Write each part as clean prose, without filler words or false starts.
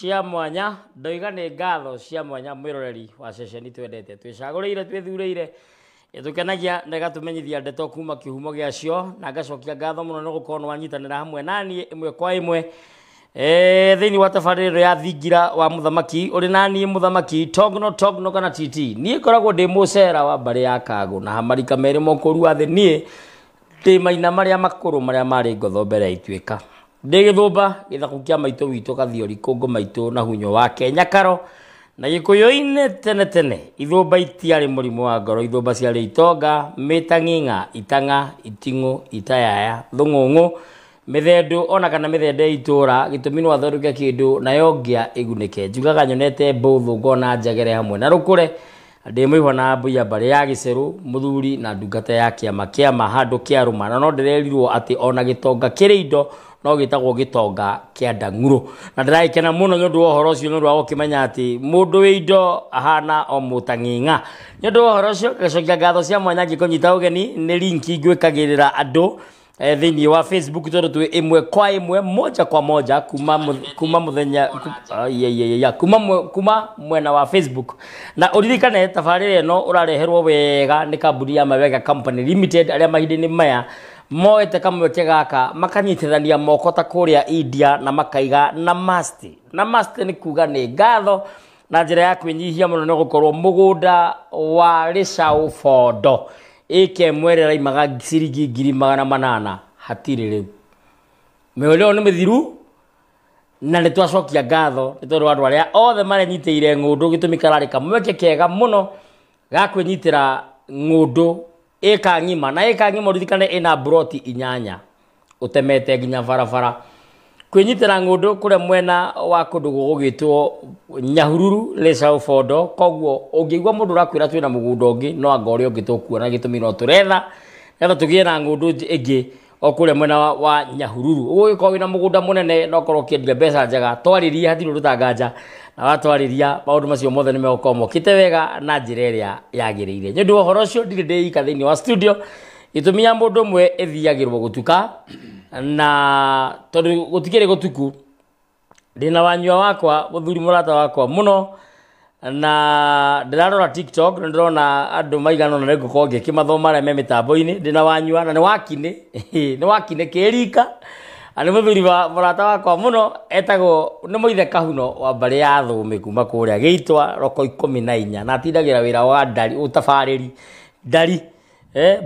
cia mwanya ndoiga nĩ ngatho cia mwanya mwĩroreri wa ceceni twendete twĩcagũrĩire twĩthurĩire ĩtũkenagia na ĩgatũmenyithia ndeto kuma kĩhumo gĩacio na ngacokia ngatho mũno nĩ gũkorwo wanyitanĩra hamwe naniĩ ĩmwe kwa ĩmwe thĩinĩ wa tabarĩro ya thingira wa mũthamaki ũrĩ naniĩ mũthamaki togno kana titi niĩ koragwo ndĩ mũcera wa mbarĩ ya Kagũ na hamarika merĩ mũkũru wa thĩ niĩ ndĩ maina marĩa makũrũ marĩa marĩ ngotho mbere ya ituĩka ndĩ gĩthũmba gĩthaku kĩa maitũ witũ Gathiori Kũngũ maitũ na hunyo wa Kenya Karo na gĩkũyũ-inĩ tene ithũmba itiarĩ mũrimũ wa ngoro ithũmba ciarĩ itonga mĩtang'ing'a itang'a iting'ũ itayaya thũng'ũng'ũ mĩthendũ ona kana mĩthende itũra gĩtũmi no athondeke kĩndũ nayo ngĩa ĩgunĩke njugaga nyonete mbũthũ ngona njagere hamwe na rũkũre ndĩ mwĩhwa na mbũya mbarĩ ya gĩcerũ mũthuri na ndungata ya kĩama handũ kĩa rũma na no ndĩrerirwo atĩ ona gĩtonga kĩrĩ indo no gĩtagwo gĩtonga kĩa ndang'urũ na ndĩraikena mũno nĩ ũndũ wa ũhoro ũcio nĩ ũndũ wa gũkĩmenya atĩ mũndũ wĩ indo ahana o mũtang'ing'a nĩ ũndũ wa ũhoro ũcio ngacokia ngatho cia mwanya ngĩkũnyita ũgeni nĩ linki ngwĩkagĩrĩra andũ thĩinĩ wa Facebook tondũ twĩ ĩmwe kwa ĩmwe moja kwa moja kuma mũthenya kuma mwena wa Facebook na ũririkane tabarĩra ĩno ũrareherwo wega nĩ kambuni ya Mawega Company Limited arĩa mahinda-inĩ maya moete kamweke gaka makanyitithania moko ta kũrĩa India na makaiga namaste nĩ kuga nĩ ngatho na njĩra ya kwĩnyihia mũno nĩ gũkorwo mũgũnda wa Rĩcaũ Bondo ĩke mwerera imaga ciringi 800 hatirĩ rĩu mĩoleo nĩ mĩthiru na nĩ twacokia ngatho nĩ tondũ andũ arĩa othe maranyitĩire ng'ũndũ gĩtũmi kararĩ kamweke kega mũno ga kwĩnyitĩra ng'ũndũ ĩka ng'ima na ĩka ng'ima ũririkane ĩna broti 8 ũtemete nginya barabara kwĩnyitĩra ng'ũndũ kũrĩa mwena wa kũndũ gũgũgĩtwo Nyahururu Rĩcaũ Bondo koguo ũngĩigua mũndũ ũrakwĩra twĩna mũgũnda ũngĩ no anga ũrĩa ũngĩ tũkuona gĩtũmi no tũretha nĩgetha tũgĩe na ng'ũndũ ĩngĩ o kũrĩa mwena wa Nyahururu ũgĩkorwo wĩna mũgũnda mũnene no korwo ũkĩendia mbeca njega twarĩria hatirĩ rũtanganja na watwarĩria maũndũ macio mothe nĩ megũkorwo mokĩte wega na njĩra ĩrĩa yagĩrĩire nĩ ũndũ wa ũhoro ũcio ndirĩ ndĩika thĩinĩ wa studio gĩtũmi ya mũndũ ũmwe ĩthiagĩrwo gũtuka na tondũ gũtikĩrĩ gũtuku ndĩna wanyua wakwa mũthuri mũrata wakwa mũno na ndĩrarora TikTok na ndĩrona andũ maigana na ngũkorwo ngĩkĩmathoma arĩa me mĩtambo-inĩ ndĩna wanyua na nĩ wakine kĩrika nĩ mũthuri wa mũrata wakwa mũno etagwo nĩ mũithe Kahuno wa mbarĩ ya Thũmĩ kuma kũrĩa Gĩitwa roko 14 na atindagĩra wĩra wa ndari ũtabarĩri ndari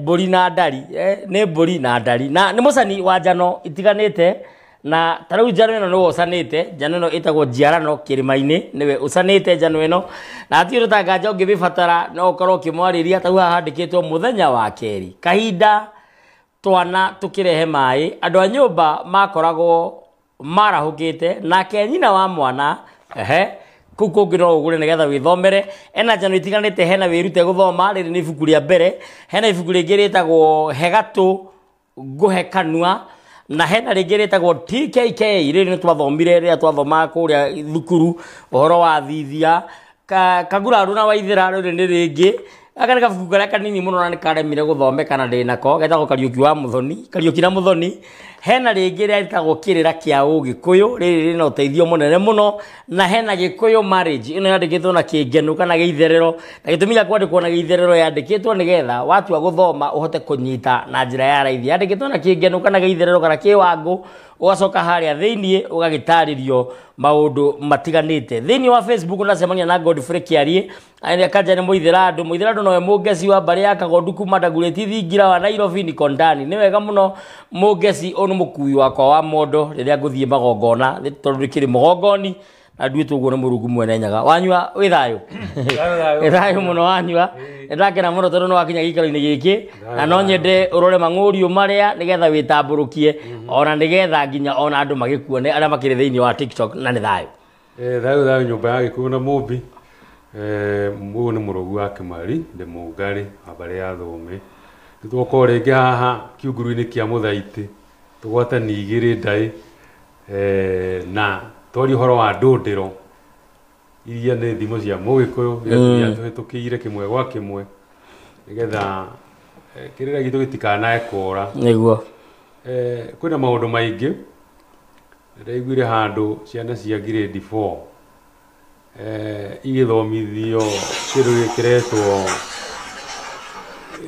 mbũri na ndari nĩ mbũri na ndari na nĩ mũcani wa njano itiganĩte na tarĩu njano ĩno nĩwe ũcanĩte njano ĩno ĩtagwo njiarano kĩrĩma-inĩ nĩwe ũcanĩte njano ĩno na hatirĩ rũtanganja ũngĩmĩbatara no ũkorwo ũkĩmwarĩria tarĩu haha handĩkĩtwo mũthenya wa kerĩ kahinda twana tũkĩrehe maĩ andũ a nyũmba makoragwo marahũkĩte nake nyina wa mwana kũu kũngĩ no ũgũre nĩgetha wĩthomere ena njano itiganĩte hena wĩrute gũthoma rĩrĩ nĩ ibuku rĩa mbere hena ibuku rĩngĩ rĩtagwo hegatũ ngũhe kanua na hena rĩngĩ rĩtagwo TKK rĩrĩ nĩ twathomire rĩrĩa twathomaga kũrĩa thukuru ũhoro wa thithia kaguraru na waithĩra rĩrĩ nĩ rĩngĩ aka nĩ kabuku karĩa kanini mũno na nĩ karemire gũthomeka na ndĩnako getagwo Kariũki na Mũthoni hena rĩngĩ rĩtagwo kĩrĩra kĩa Ũgĩkũyũ rĩrĩ rĩna ũteithio mũnene mũno na hena Gĩkũyũ marriage ĩno yandĩkĩtwo na kĩngeno kana gĩitherero na gĩtũmi gĩa kwandĩkwo na gĩitherero yandĩkĩtwo nĩgetha watua gũthoma ũhote kũnyita na njĩra ya raithi yandĩkĩtwo na kĩngeno kana gĩitherero kana kĩwangũ ũgacoka harĩa thĩinĩ ũgagĩtarĩrio maũndũ matiganĩte thĩinĩ wa Facebook nacemania na Godfrey Kĩariĩ arĩa kanja nĩ mũithĩra nowe mũngeci wa mbarĩ ya Kagondu kuma Ndagurĩti thingira wa Nairobi niko ndani nĩ wega mũno mũngeci ũyũ nĩ mũkui wakwa wa mondo rĩrĩa ngũthiĩ magongona tondũ rĩkĩrĩ mũgongoni na nduĩtwo ũguo nĩ Mũrungu mwene nyaga wanyua wĩ thayũ thayũ mũno wanyua nĩndakena mũno tondũ nĩ wakinya gĩikaro-inĩ gĩkĩ na no nyende ũrore mang'ũriũ marĩa nĩgetha wĩtambũrũkie ona nĩgetha nginya ona andũ magĩkuone arĩa makĩrĩ thĩinĩ wa TikTok na nĩ thayũ thayũ nyũmba ya Gĩkũyũ na Mũmbi ũyũ nĩ mũrogu wa Kĩmari ndĩ mũngarĩ wa mbarĩ ya Thũmĩ nĩtũgũkorwo rĩngĩ haha kiuguru-inĩ kĩa Mũthaitĩ tũgwatani igĩrĩ ndaĩ na twaria ũhoro wa ndũndĩro iria nĩ thimo cia Mũgĩkũyũ iria tũhĩtũkĩire kĩmwe gwa kĩmwe nĩgetha kĩrĩra gitũ gĩtikanae kũra nĩguo kwĩna maũndũ maingĩ ndaiguire handu ciana cia grade 4 igithomithio kindu gikiretwo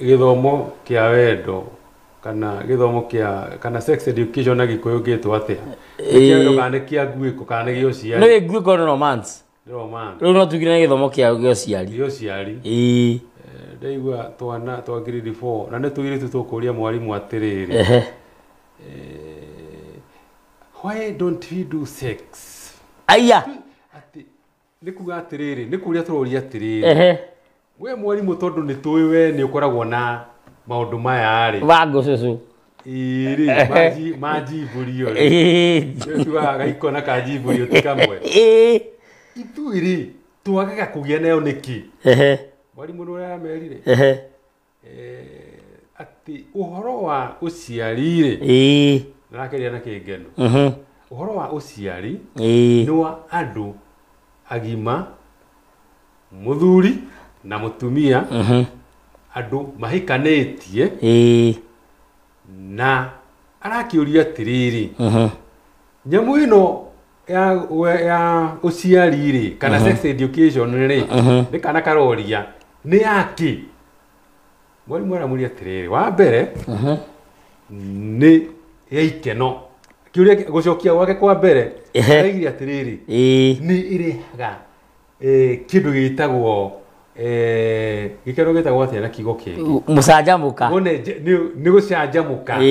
githomo kia wendo kana githomo kia kana sex education na gikuyu gitwo atia kiendo kana kia nguiko kana gio ciari no nguiko no romance romance no tugire githomo kia gio ciari ndaigua twana twa grade 4 na nitugire tukuria mwarimu atiriri why don't we do sex aya ati nikuga atiriri nikuria turoria atiriri we mwarimu tondu ni tuwi we ni ukoragwo na maundu maya ri wango cucu iri majiburio tuga gaiko na kajiburio tikamwe ituiri twagaga kugia nayo niki mwarimu no yamerire ati uhoro wa uciari ri narakeria na kigeno uhoro wa uciari ni wa andu agima muthuri na mutumia andu mahikanetie na arakiuria tiriri nyamu ino ya uciari ri kana sex education ri ni kana karoria ni yaki mwarimu aramuria tiriri wa mbere ni ya ikeno kiuria gucokia gwake kwa mbere aigire atiriri ni irihaga kindu gitagwo gikero gitagwo atia na kigo kingi mucanjamuka one ni gucanjamuka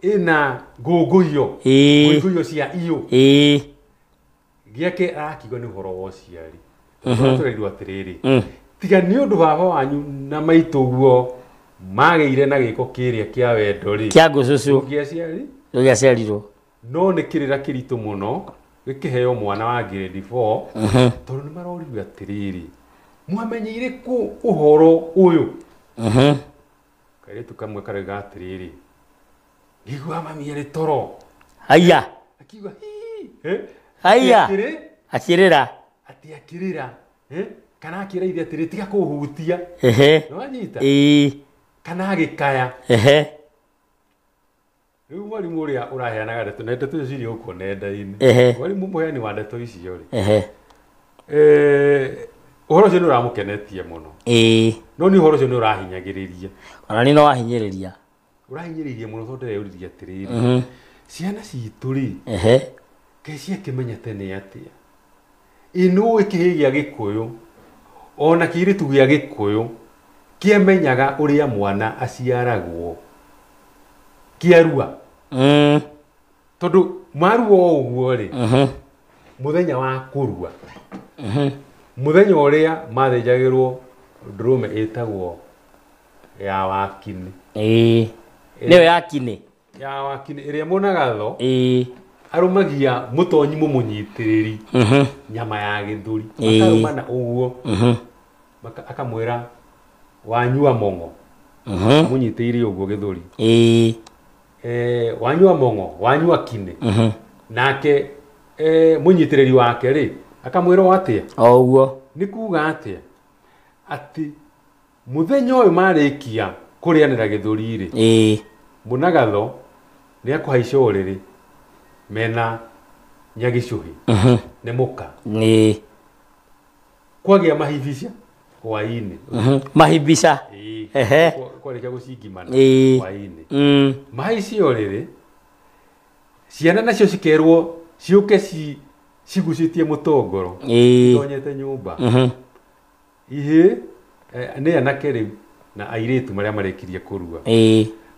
ina nguguyo cia iyo giake akigo ni horo wo ciari tureirwo atiriri tiga ni undu baba wanyu na maituguo mageire na giko kiria kia wendo ri kia ngucucu gia ciarirwo no ni kirira kiritu muno gikiheo mwana wa grade 4 tondu ni maroririo atiriri mwamenyeire ku uhoro uyu kairetu kamwe karega atiriri ngigwa mami ri toro haya akiwa haya akirira kana akiraithia atiri tiga kuhutia no anyita kana agikaya riu mwarimu uria uraheanaga ndeto na ndeto ciri uko nenda-ini mwarimu muheani wa ndeto icio ri uhoro ucio ni uramukenetie muno no ni uhoro ucio ni urahinyagiriria ona ni no wahinyiriria urahinyiriria muno tondu ndeyuriria atiriri ciana citu ri ke ciakimenya tene atia ino ikihi gia gikuyu ona kiritu gia gikuyu kiamenyaga uria mwana aciaragwo kiarua tondu marua uguo ri muthenya wa kurua muthenya uria mathenjagirwo ndrume itagwo ya wakini niyo yakini iria munagatho arumagia mutonyi mumunyitiriri nyama ya githuri akarumana uguo akamwira wanyua mongo munyitiri uguo githuri wanyua mongo wanyua kine nake munyitiriri wake ri akamwira atia uguo ni kuga atia ati muthenya uyu marikia kurianira githuri ri munagatho ni akuhaica uriri mena nyagicuhi ni muka kwagia mahibica hwaini mahibica kwarikia gucingimana hwaini mahaicio riri ciana nacio cikerwo ciuke cigucitie mutongoro tonyete nyumba ihe ni anake riu na airitu maria marekirie kurua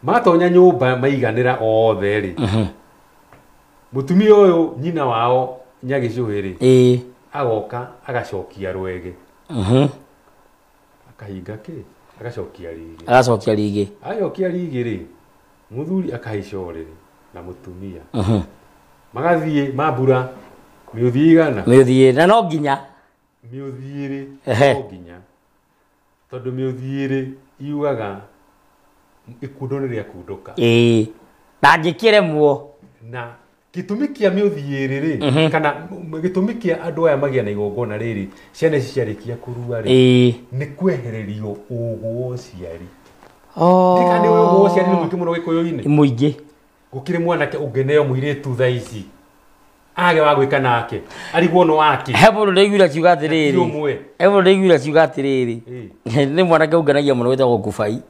matonya nyumba maiganira othe ri mutumia uyu nyina wao nyagicuhi ri agoka agacokia rwege akahinga ki agacokia rigi ayokia rigi ri muthuri akahaica uriri na mutumia magathie mambura miuthie igana na no nginya miuthie ri no nginya tondu miuthie ri iugaga ikundo ni ria kunduka na ngikiremwo na gitumi kia miuthie ri kana gitumi kia andu aya magia na igongona riri ciana ici ciarikia kurua ri ni kwehererio uguo ciari ndikani uguo ciari ni mwiki muno gikuyu-ini muingi gukire mwanake ungeneo muiritu tha ici age wa gwika nake arigwo no wake hebo ndegwira kiuga atiriri hebo ndegwira kiuga atiriri ni mwanake unganagia muno wetagwo Kubai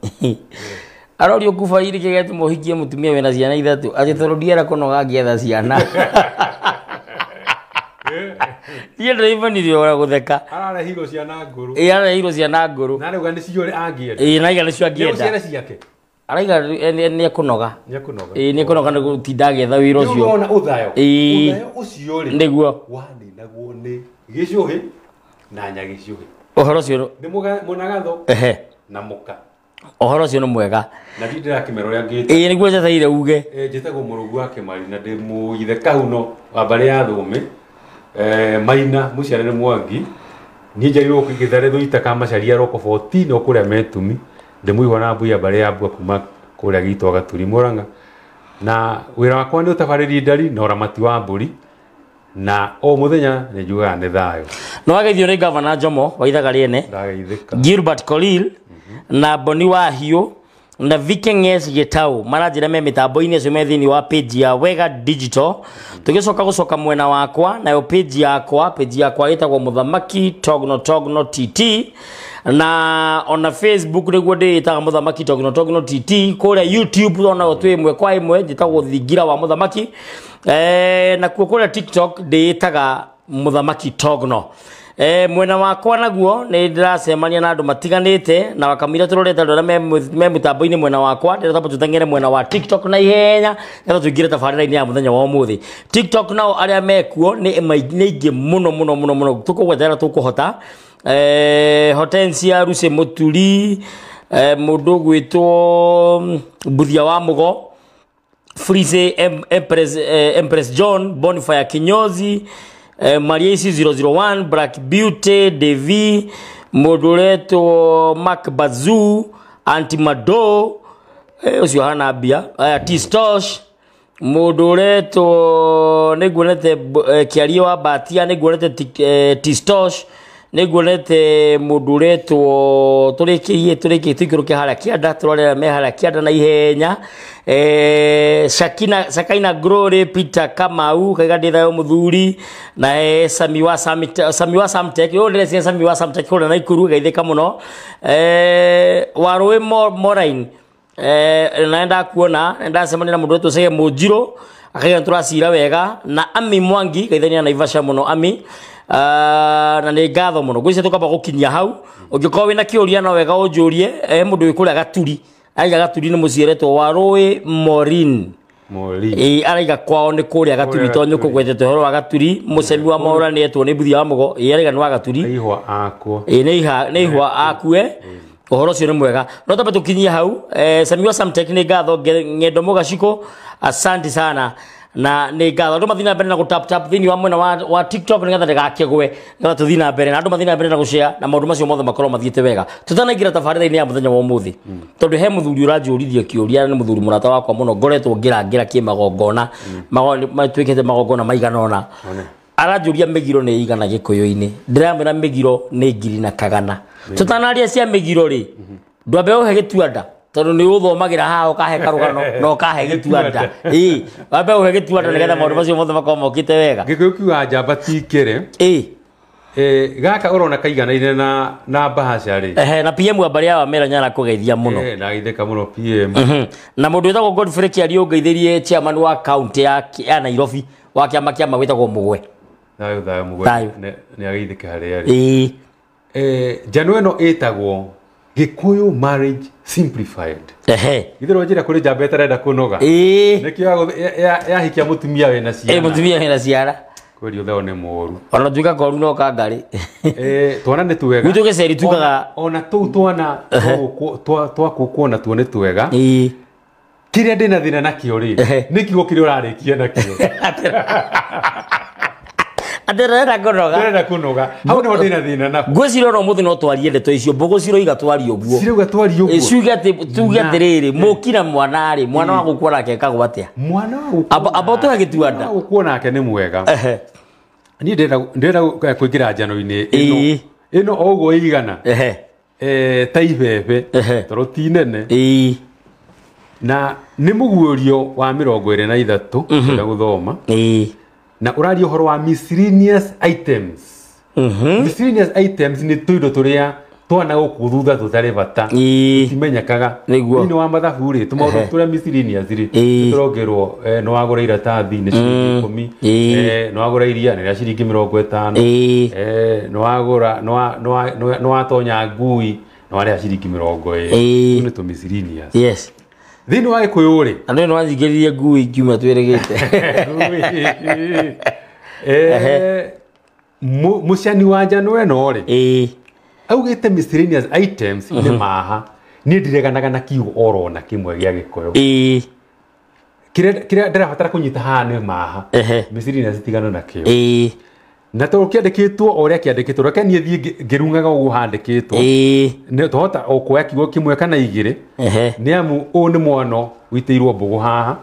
arorio Kubai ri kigete mohikie mutumia wena ciana ithatu agitoro ndiera kunoga ngietha ciana Ye driver ni ora gutheka ararehirwo ciana nguru ararehirwo ciana nguru na rĩu nĩ cio angienda na iga nĩcio angienda ciana ciake araiga nĩ kunoga nĩ kunoga nĩ gutinda getha wĩra ũcio nĩ ona uthayo ũcio rĩ nĩguo waninagwo nĩ gĩcũhĩ na nyagĩcũhĩ ũhoro ũcio nĩ mũnagatho na mũka ũhoro ũcio nĩ mwega na ndĩrakĩmera ũrĩa ngĩte nĩguo njeteire uge njĩtagwo Mũrũgu wa Kĩmari na ndĩ mũithe Kahuno wa mbarĩ ya Thũme Maina mũciare nĩ Mwangi niĩ njairwo kũigithare thũita kamacaria roko 14 okũrĩa Metumi ndĩmũihwa na mbuya mbarĩ ya mbua kuma kũrĩa Gitwa Gaturi Mũrang'a na wĩra wakwa nĩ ũtabarĩri ndari na ũramati wa mbũri na o mũthenya nĩ njugaga nĩ thayũ no wageithio nĩ Gavana Jomo wa ithaga rĩene ndageithĩka Gilbert Kolil na Boni Wahiũ na Vikeng'es Gitau maranjĩra me mĩtambo-inĩ icio me thĩinĩ wa page ya Wega Digital tũgĩcoka gũcoka mwena wakwa nayo page yakwa ĩtagwo Mũthamaki Togno TT na ona Facebook nĩguo ndĩĩtaga Mũthamaki Togno TT kũrĩa YouTube ona twĩ ĩmwe kwa ĩmwe njĩtagwo Thingira wa Mũthamaki na kuo kũrĩa TikTok ndĩĩtaga Mũthamaki Togno mwena wakwa naguo nĩ ndĩracemania na andũ matiganĩte na wakamira tũrorete andũ arĩa me mũtambo-inĩ mwena wakwa ndĩrenda tũteng'ere mwena wa TikTok na ihenya nĩgetha tũingĩre tabarĩra-inĩ ya mũthenya wa ũmũthĩ TikTok nao arĩa mekuo nĩ aingĩ mũno tũkũgweterera tũkũhota Hortensia Ruce Mũturi mũndũ gwĩtwo Mbuthia wa Mũgo Freeze Empress John Bonfire Kinyozi Maria Isi 001 Black Beauty Devi Modoreto Mark Bazu Antimado ucio hana bia Tistosh Modoreto nĩguonete Kiario wa Batia nĩguonete Tistosh nĩguonete Modoreto tũrĩkĩie tũikũrũke harĩa kĩanda tũrorera me harĩa kĩanda na ihenya Shakaina Glory Peter Kamau kaiga ndithayo muthuri na Samiwa Samtek yo ndĩreciria Samiwa Samtek kũrĩa na Ikuru geithĩka mũno Warũĩ Morain naenda kuona ndacemania na mũndũ wetwo Mũnjirũ akaiga tũracira wega na Ami Mwangi geithania na Naivasha mũno Ami na nĩ ngatho mũno gwĩcia tũkamba gũkinyia hau ũngĩkorwo wĩna kĩũria no wega ũnjũrie mũndũ wĩ kũrĩa Gaturi aiga Gaturi nĩ mũciaretwo Warũĩ Morin araiga kwao nĩ kũrĩa Gaturi to nyũkũ gwetete ũhoro wa Gaturi mũcemi wa Maũra nĩ etwo nĩ Mbuthia wa Mũgo araiga nĩ wa Gaturi nĩ ihwa akue ũhoro ũcio nĩ mwega no tambe tũkinyie hau Samiwa Samtek nĩ ngatho Ng'endo Mũgaciko asante sana na nĩ ngatho andũ mathiĩ na mbere na gũtap thĩinĩ wa mwena wa TikTok nĩgetha ndĩgakĩgwe nĩgetha tũthiĩ na mbere na andũ mathiĩ na mbere na gũshare na maũndũ macio mothe makorwo mathiĩte wega tũtanaingĩra tabarĩra-inĩ ya mũthenya wa ũmũthĩ tondũ he mũthuri ũranjũrithia kĩũria nĩ mũthuri mũrata wakwa mũno ngoretwo ngĩrangĩra kĩmagongona matuĩkĩte magongona maigana ũna aranjũria mĩgiro nĩ igana Gĩkũyũ-inĩ ndĩramwĩra mĩgiro nĩ 2,000 tũtanaria cia mĩgiro rĩ ndwambe ũhe gĩtuanda tondũ nĩ ũthomagĩra haha ũkahe karũgano na ũkahe gĩtuanda wambe ũhe gĩtuanda nĩgetha maũndũ macio mothe makorwo mokĩte wega Gĩkũyũ kiuga njamba ti ikĩre gaka ũrona kaiganaine na mbahaca rĩ na PM wa mbarĩ ya Wamera Nyara kũgeithia mũno ndageithĩka mũno PM na mũndũ wĩtagwo Godfrey Kiario ngeithĩrie chairman wa county ya Nairobi wa kĩama gwĩtagwo Mũgwe thayũ Mũgwe nĩ ageithĩke harĩa rĩ njano ĩno ĩtagwo Gikuyu Marriage Simplified itherwo njĩra kũrĩ njamba ĩtarenda kũnoga nĩkĩo yahikia mũtumia wĩna ciana mũtumia wĩna ciana kweli ũtheo nĩ mũru ona tuĩka koru no kangarĩ twana nĩ twega gwitũ gĩceri tugaga ona tũu twana twakũkuona tuo nĩ twega kĩrĩa ndĩna thĩna nakĩo rĩ nĩ kiugo kĩrĩa ũrarĩkia nakĩo Ndĩrenda kũnoga hau nĩho ndĩna thĩna nako ngwĩciria ona ũmũthĩ no twarie ndeto icio mbũgũ ciroiga twarie ũguo cirauga twarie ũguo tuge atĩrĩrĩ mũkina mwana rĩ mwana wa gũkua nake ekagwo atĩa mwana wa aba tũhe gĩtuanda gũkua nake nĩ mwega niĩ ndĩrenda kũingĩra njano-inĩ ĩno o ũguo ĩigana ta ibebe tondũ ti nene na nĩ mũguũrio wa 23 kwenda gũthoma na urario horo wa miscellaneous items. Miscellaneous items ni tuindo turia twana guku thutha tutari bata timenyakaga ni wa mathabu ri tumaundu turia miscellaneous ri turongerwo no wagura iratathi ni ciringi 10 no wagura iria ni ciringi 50 no wagura no watonya ngui no wari ciringi 20 ni tu miscellaneous. Yes. Thini wa Gikuyu ri ando no wanjigiririe ngui kiuma tweregete muciani wa njano eno ri augite miscellaneous items ni maha ni ndireganaga na kiugo orona kimwe gya Gikuyu kire ndirabatara kunyita hane maha miscellaneous tigano na kio na to kiandikitwo oria kiandikitwo reke nie thie ngirungaga ugu handikitwo ne tohota okuya kiugo kimwe kana igire ni amu u ni mwono witeirwo mbugu haha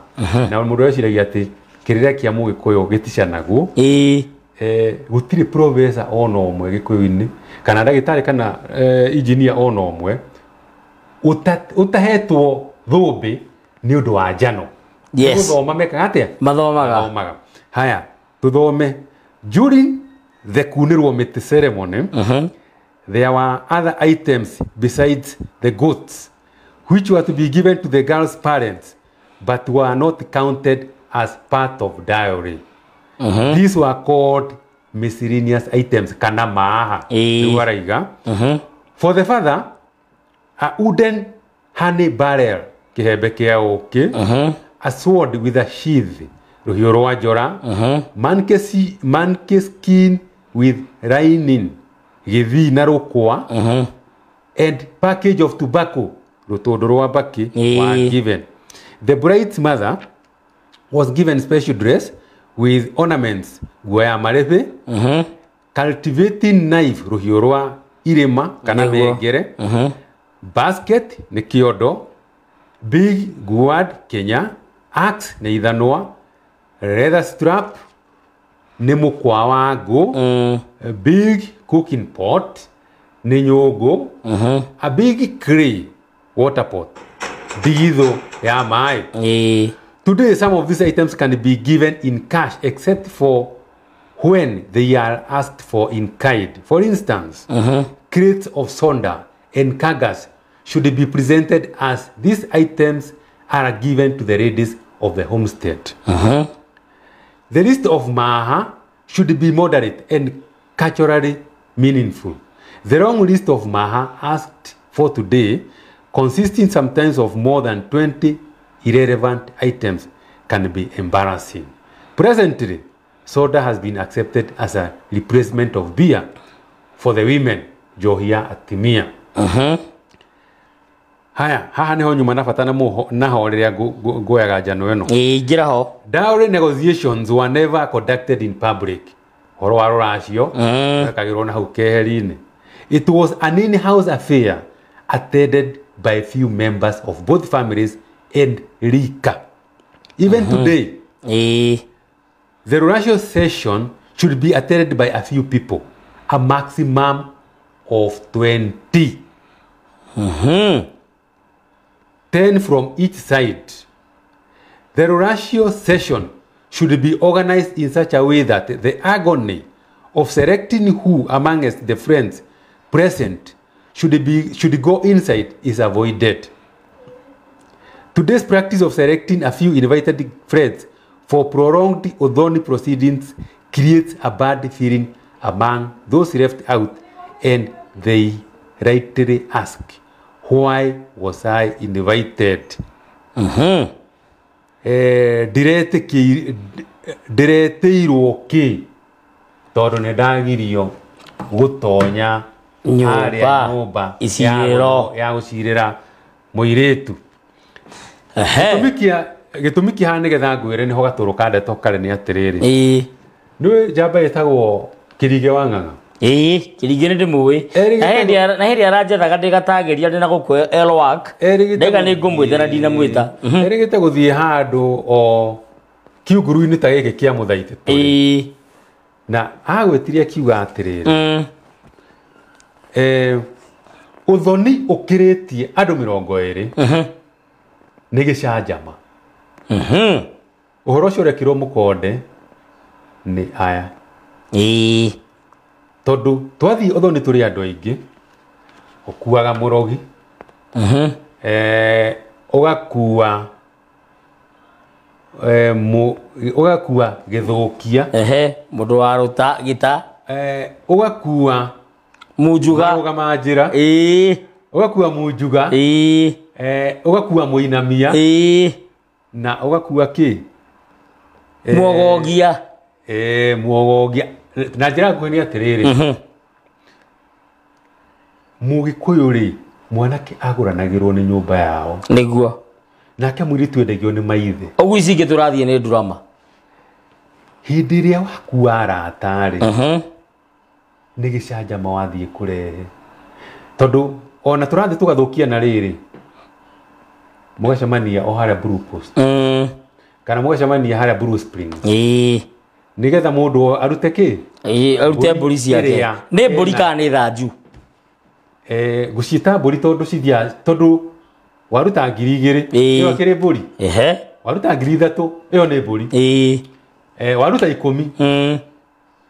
na mundu eciragia ati kirire kia Mugikuyu giticanaguo gutire professor ona omwe Gikuyu-ini kana ndagitari kana engineer ona omwe utahetwo thumbi ni undu wa njano. Yes. Tuthoma meka atia mathomaga haya tuthome. During the kunirwo miti ceremony there were other items besides the goods which were to be given to the girl's parents but were not counted as part of dowry. These were called miscellaneous items kana maha waraiga. For the father, a wooden honey barrel kihembe kia uki, a sword with a sheath ruhiu rwa njora, monkey skin with lining githii na rukwa, and package of tobacco rutondo rwa baki were given. The bride's mother was given special dress with ornaments guaya marebe, cultivating knife ruhiu rwa irima kana mengere, basket ni kiodo, big guard Kenya, axe ni ithanwa, leather strap ni mukwa wa ngo, big cooking pot ni nyugo, a big clay water pot digitho ya mai. Today, some of these items can be given in cash except for when they are asked for in kind. For instance, crates of soda and kagas should be presented as these items are given to the ladies of the homestead. The list of maha should be moderate and culturally meaningful. The long list of maha asked for today, consisting sometimes of more than 20 irrelevant items, can be embarrassing. Presently, soda has been accepted as a replacement of beer for the women, Johia Atimia. Haya, haha niho nyuma nafatana naho riria ngoyaga njano eno. Ngira ho. Dowry negotiations were never conducted in public. Horo wa ruracio, kagirwo na hau keheri-ini. It was an in-house affair attended by few members of both families and Rika. Even today, the Ruracio session should be attended by a few people, a maximum of 20. 10 from each side. The Ruracio session should be organized in such a way that the agony of selecting who amongst the friends present should go inside is avoided. Today's practice of selecting a few invited friends for prolonged Odhoni proceedings creates a bad feeling among those left out, and they rightly ask, why was I invited? Ndireteirwo ki tondu ni ndagirio gutonya nyumba ya gucirira muiritu. Gitumi kia nigetha ngwire niho gaturu kandeto kare ni atiriri ni njamba itagwo Kirige wa Ng'ang'a. Kirige ni ndimui na hindi aranjethaga ndigatangiria ndina gukuo elwak ndega ni ngumwithera ndina mwita erigite guthie handu o kiunguru-ini ta giki kia muthaiti turi na agwetiria kiuga atiriri uthoni ukiritie andu 20 ni gicanjama uhoro ucio rekirwo mukonde nĩ aya ĩĩ tondũ twathiĩ otho nĩ tũrĩ andũ aingĩ ũkuaga mũrogi ũgakua ũgakua gĩthũkia mũndũ wa rũta gĩta ũgakua munjuga ũgama njĩra ũgakua munjuga ũgakua mũinamia na ũgakua kĩ muogogia muogogia na njĩra nguhĩ nĩ atĩrĩrĩ Mũgĩkũyũ rĩ mwanake agũranagĩrwo nĩ nyũmba yao nĩguo nake mũirĩtu endagio nĩ maithe ũguo ici ingĩ tũrathiĩ nĩ drama hĩndĩ ĩrĩa wakua arata rĩ nĩ gĩcanjama wathiĩ kũrehe tondũ ona tũrathiĩ tũgathũkia na rĩrĩ mũgacemania o harĩa Blue Post kana mũgacemania harĩa Blue Springs nĩgetha mũndũ arute kĩ arute mbũri ciake nĩ mbũri kana nĩ thanju gũciĩta mbũri tondũ cithia tondũ waruta 2,000 ĩyo kĩrĩ mbũri waruta 3,000 ĩyo nĩ mbũri waruta 10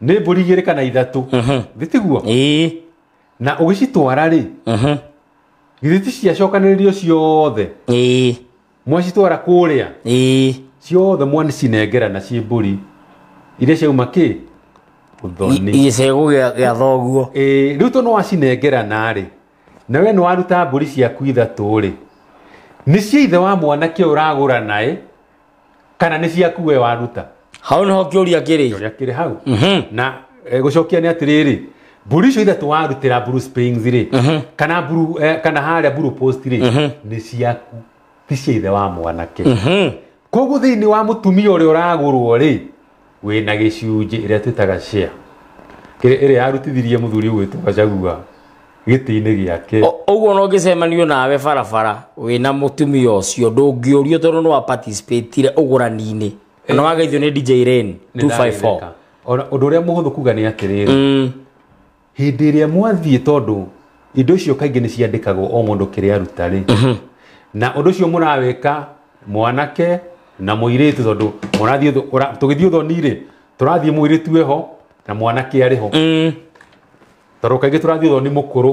nĩ mbũri 2 kana 3 thitiguo na ũgĩcitwara rĩ githiti ciacokanĩrĩrio ciothe mwacitwara kũrĩa ciothe mwanicinengerana ciĩ mbũri iria ciauma kĩ uthoni icegũ gĩa thoguo rĩu to no wacinengerana rĩ na we nĩ waruta mbũri ciaku 3 rĩ nĩ cia ithe wa mwanake ũragũra naye kana nĩ ciaku we waruta hau nĩho kĩũria kĩrĩ hau na gũcokia nĩ atĩrĩrĩ mbũri icio 3 warutĩra Blue Springs rĩ kana harĩa Blue Post rĩ nĩ ciaku ti cia ithe wa mwanake koguo thĩinĩ wa mũtumia ũrĩa ũragũrwo rĩ wĩna gĩcunjĩ ĩrĩa twĩtaga share ĩrĩa yarutithirie mũthuri ũgwĩtwo Gachagua gĩtĩ-inĩ gĩake ũguo no ngĩcemanio nawe barabara wĩna mũtumia ũcio ndũngĩũrio tondũ nĩ wa participate ũgũrani-inĩ na wageithio nĩ DJ Rain 254 ũndũ ũrĩa mũhũthũ kuga nĩ atĩrĩrĩ hĩndĩ ĩrĩa mwathiĩ tondũ indo icio kaingĩ nĩ ciandĩkagwo o mũndũ kĩrĩa aruta rĩ na ũndũ ũcio mũrawĩka mwanake na mũirĩtu tondũ mũrathiĩ tũgĩthiĩ ũthoni rĩ tũrathiĩ mũirĩtu eho na mwanake arĩ ho tondũ kaingĩ tũrathiĩ ũthoni mũkũrũ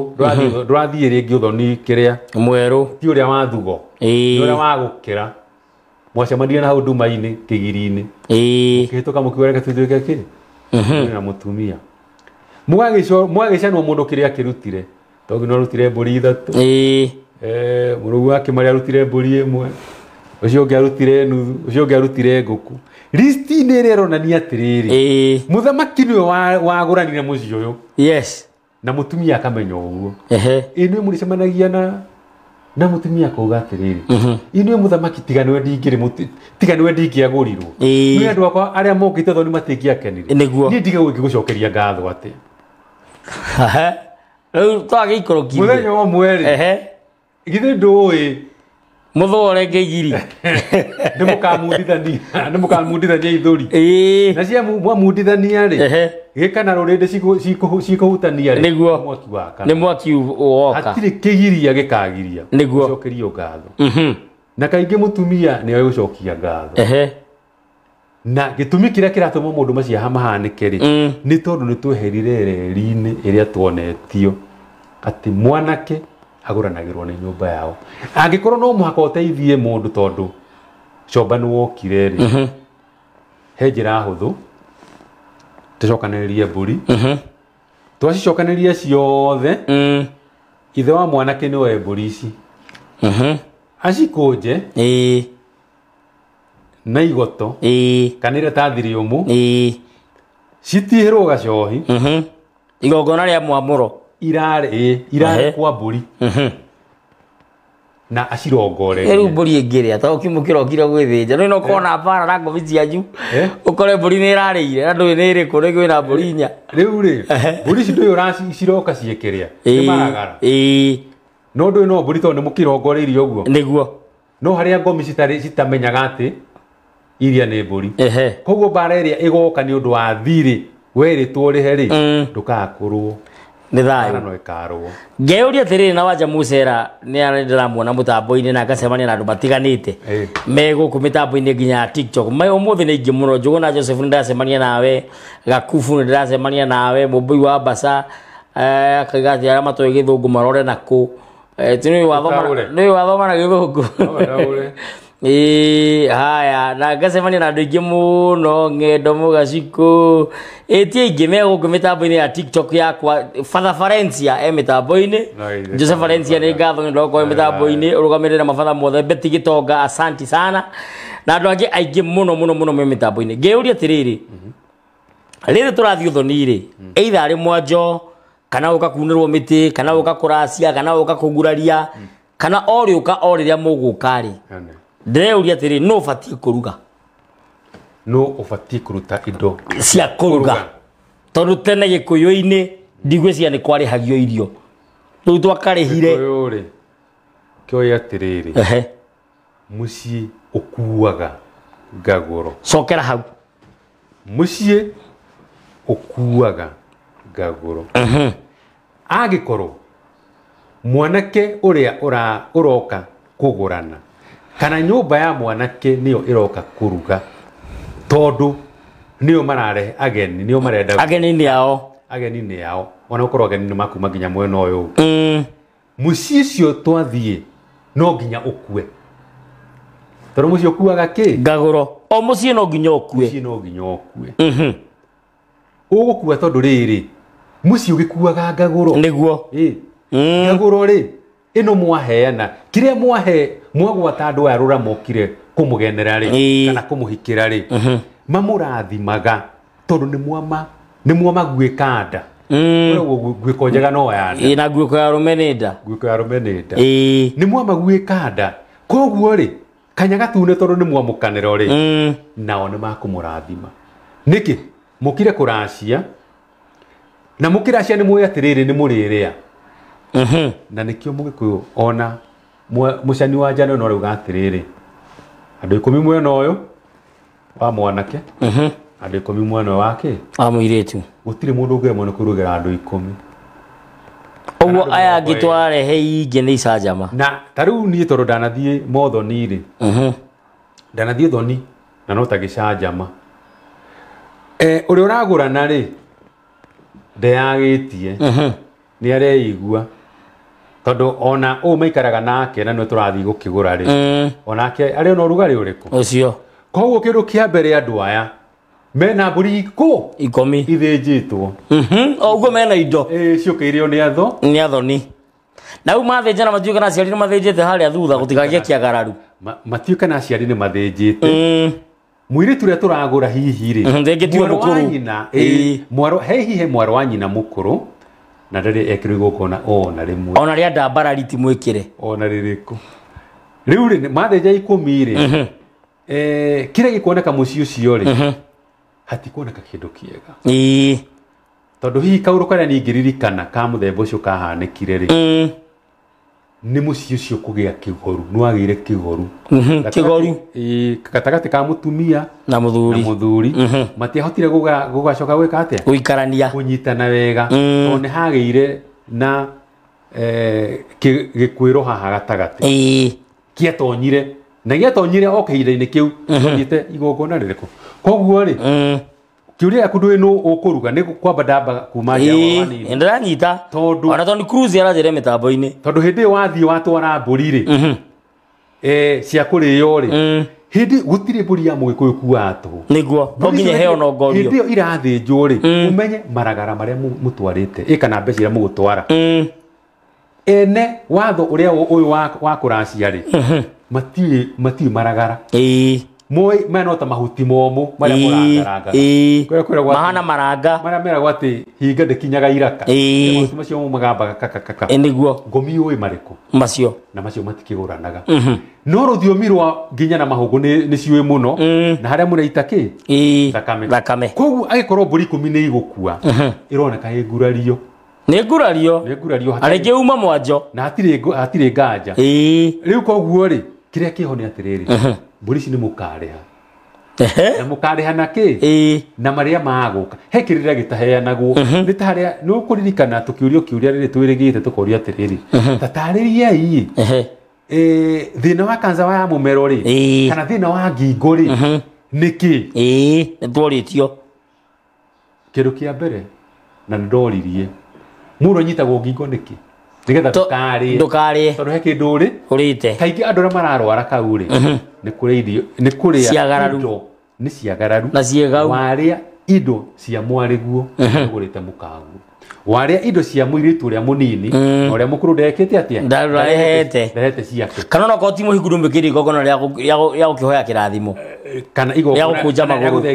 ndũrathiĩ rĩngĩ ũthoni kĩrĩa mwerũ ti ũrĩa wa thugo nĩ ũrĩa wa gũkĩra mwacemania na hau nduma-inĩ kĩgiri-inĩ mũkĩhĩtũka mũkĩwereka tũtuĩke kĩ na mũtumia mũgagĩcanwo mũndũ kĩrĩa akĩrutire tondũ no arutire mbũri 3 mũrũgu wake marĩa arutire mbũri 1 ũcio ũngĩ arutire nuthu ũcio ũngĩ arutire ngũkũ listi-inĩ ĩrĩa ĩronania atĩrĩrĩ mũthamaki nĩwe wagũranire mũciĩ ũyũ na mũtumia akamenya ũguo nĩwe mũrĩcemanagia na mũtumia akauga atĩrĩrĩ nĩwe mũthamaki tiga nĩwe ndingĩagũrirwo nĩ andũ akwa arĩa mokĩte thoni matingĩakenire niĩ ndige gũgĩgũcokeria ngatho atĩ rĩu twagĩikũrũkirie mũthenya ũmwe rĩ githĩ ndũĩ mũthore ngĩgiri nĩ mũkamundithania ithũri na cia mwamundithania rĩ gĩkana rũrĩndĩ cikũhutania rĩ nĩguo mwaki waka nĩ mwaki woka hatirĩ kĩgiria gĩkagiria nĩguo gũcokerio ngatho na kaingĩ mũtumia nĩwe gũcokia ngatho na gĩtũmi kĩrĩa kĩratũma mũndũ macio mahanĩke rĩ nĩ tondũ nĩ tweherire reri-inĩ ĩrĩa tuonetio atĩ mwanake agũranagĩrwo nĩ nyũmba yao angĩkorwo no mũhaka ũteithie mũndũ tondũ comba nĩ wokire rĩ he njĩra hũthũ tũcokanĩrĩrie mbũri twacicokanĩrĩria ciothe ithe wa mwanake nĩoe mbũri ici acikũnje na igoto kana ĩrĩa ta thiriũmũ citihĩrwo gacohi igongona rĩa mwamũro irare kwa mbũri na acirongorere rĩu mbũri ĩngĩrĩa to ũkĩmũkĩra ũkire gwĩthĩnja no ũkona bara na ngobi cianyu ũkore mbũri nĩ ĩrarĩire na ndũĩ nĩ ĩrĩkũ nĩ kwĩna mbũri 4 rĩu rĩ mbũri ici ndũĩ ũraciroka ciĩkĩrĩa nĩ maragara no ndũĩ no mbũri tondũ nĩ mũkĩrongoreirie ũguo nĩguo no harĩa ngomi citamenyaga atĩ iria nĩ mbũri koguo bara ĩrĩa ĩgoka nĩ ũndũ wa thirĩ werĩtwo rĩhe rĩ ndũkakũrwo nĩ thayũ no ikarwo ngeuria atĩrĩrĩ na Wanja Mucera nĩ ndĩramuona mũtambo-inĩ na ngacemania na andũ matiganĩte me gũkũ mĩtambo-inĩ nginya TikTok ũmũthĩ nĩ ingĩ mũno Njũgũna Joseph nĩ ndĩracemania nawe Gakubu nĩ ndĩracemania nawe Mũmbui wa Mbaca akaiga atĩ arĩa matoĩ Gĩthũngũ marore nakũ nĩ wathoma na Gĩthũngũ haya na ngacemania na andũ aingĩ mũno Ng'endo Mũgacikũ tie ingĩ me gũkũ mĩtambo-inĩ ya TikTok yakwa Father Valencia mĩtambo-inĩ Joseph Valencia nĩ ngatho nĩ ndokwo mĩtambo-inĩ ũrũgamĩrĩre mabatha mothe Betty Gĩtonga asanti sana na andũ angĩ aingĩ mũno me mĩtambo-inĩ ngĩũria atĩrĩrĩ rĩrĩ tũrathiĩ ũthoni-rĩ either arĩ mwanjo kana ũka kunĩrwo mĩtĩ kana ũka kũracia kana ũka kũguraria kana ũka o rĩrĩa mũgũka-rĩ ndĩreuria atĩrĩ no ũbatiĩ kũruga no ũbatiĩ kũruta indo cia kũruga tondũ tene Gĩkũyũ-inĩ ndigwĩciria nĩ kwarĩhagio irio rĩu twakarĩhire Gĩkũyũ-rĩ kĩoĩ atĩrĩrĩ mũciĩ ũkuaga ngagũro cokera hau mũciĩ ũkuaga ngagũro angĩkorwo mwanake ũrĩa ũroka kũgũrana kana nyũmba ya mwanake nĩyo ĩroka kũruga tondũ nĩyo mararehe ageni nĩyo marenda ageni nĩ ao ona ũkorwo ageni nĩ makuma nginya mwena ũyũ mũciĩ ũcio twathiĩ no nginya ũkue tondũ mũciĩ ũkuaga kĩ ngagũro o mũciĩ no nginya ũkue ũgũkua tondũ rĩrĩ mũciĩ ũgĩkuaga ngagũro nĩguo ngagũro-rĩ ĩno mwaheana kĩrĩa mwagwata andũ aya rũra mokire kũmũgenera-rĩ kana kũmũhikĩra-rĩ mamũrathimaga tondũ nĩ mwamaguĩka nda nguĩko njega no ya nda na nguĩko ya rũme nĩ nda nĩ mwamaguĩka nda koguo-rĩ kanya gatune tondũ nĩ mwamũkanĩra-rĩ nao nĩ makũmũrathima nĩkĩ mũkire kũracia na mũkĩracia nĩ mũĩ atĩrĩrĩ nĩ mũrĩrĩa na nĩkĩo Mũgĩkũyũ ona mũcani wa njano no rĩuga atĩrĩrĩ andũ 10 mwena ũyũ wa mwanake andũ 10 mwena wake wa mũirĩtu gũtirĩ mũndũ ũngĩremwo nĩ kũrugĩra andũ 10 ũguo aya angĩ twarehe ingĩ nĩ icanjama na ta rĩu niĩ tondũ ndanathiĩ mothoni-rĩ ndanathiĩ thoni na no ta gĩcanjama ũrĩa ũragũrana-rĩ ndeyagĩtie nĩ areigua tondũ ona maikaraga nake na nĩ tũrathiĩ gũkĩgũra-rĩ onake arĩ ona ũrugarĩ ũrĩkũ ũcio koguo kĩndũ kĩa mbere andũ aya mena mbũri 10 ithĩnjĩtwo ũguo mena indo ciũkĩirio nĩ athoni na rĩu mathĩnjana matuĩka na aciari nĩ mathĩnjĩte harĩa thutha gũtikagĩe kĩagararu matuĩka na aciari nĩ mathĩnjĩte mũirĩtu ũrĩa tũragũra hihi-rĩ mwarũ wa nyina mũkũrũ na ndarĩ ekĩrwo igongona ona rĩmwe ona rĩa ndambara riti mwĩkĩre ona rĩrĩkũ rĩu-rĩ mathĩnja 10-rĩ kĩrĩa gĩkuoneka mũciĩ ũcio-rĩ hatikuoneka kĩndũ kĩega tondũ hihi kaũndũ karĩa ningĩririkana ka mũthemba ũcio kahanĩkire-rĩ nĩ mũciĩ ũcio kũgĩa kĩgoru nĩwagĩire kĩgoru gatagatĩ ka mũtumia na mũthuri matiahotire gũgacoka gwĩka atĩa gũikarania kũnyitana wega tondũ nĩ hagĩire na gĩkwĩro haha gatagatĩ kĩatonyire na gĩatonyire o kĩhinda-inĩ kĩu tonyite igongona rĩrĩkũ koguo-rĩ kĩũria gĩaku ndũĩ nũ ũkũruga nĩ kwamba ndamba kuma nja wanini ndĩranyita ona Tony Cruise aranjĩra mĩtambo-inĩ tondũ hĩndĩ ĩyo wathiĩ watwara mbũri-rĩ cia kũrĩo-rĩ hĩndĩ gũtirĩ mbũri ya Mũgĩkũyũ kuaga tũhũ nĩguo no nginya heo na ngorio hĩndĩ ĩyo irathĩnjwo-rĩ ũmenye maragara marĩa mũtwarĩte kana mbeca iria mũgũtwara ene watho ũrĩa ũyũ wa kũracia-rĩ matiũĩ maragara moĩ mena ta mahuti momũ marĩa mũrangaranga mahana maranga marĩa meragwo atĩ hinga ndĩkinyaga iraka mahuti macio magambaga kakakaka nĩguo ngomi ũĩ marĩkũ macio na macio matikĩgũranaga no rũthiomi rwa nginya na mahũngũ nĩ ciũĩ mũno na harĩa mũraita kĩ thakame koguo agĩkorwo mbũri 10 nĩ igũkua ĩroneka ĩngurario nĩ ngurario arĩngĩ uma mwanjo na hatirĩ nganja rĩu koguo-rĩ kĩrĩa kĩho nĩ atĩrĩrĩ mbũri ici nĩ mũkarĩha na mukarihana ki na maria maguka he kirira gitaheanagwo ni taria no kuririkana tukiurio kiuria riri twirigite tukoria atiriri tatariria ii thina wa kanza wa mumero ri kana thina wa ngingo ri niki nitworitio kindu kia mbere na ndoririe muro nyitagwo ngingo niki nigetha ndukari tondu he kindu ri urite kaingi andu ra mararwara kau ri ni kuri irio ni kuri ciagararu ni ciagararu na ciegau waria indo cia mwariguo ngurite mukangu waria indo cia muiritu ria munini oria mukuru ndekete atia ndarehete ciake kana no ko timo higuru mbikiri gogona ya ukihoya kirathimo kana igogona ya gukunja maguru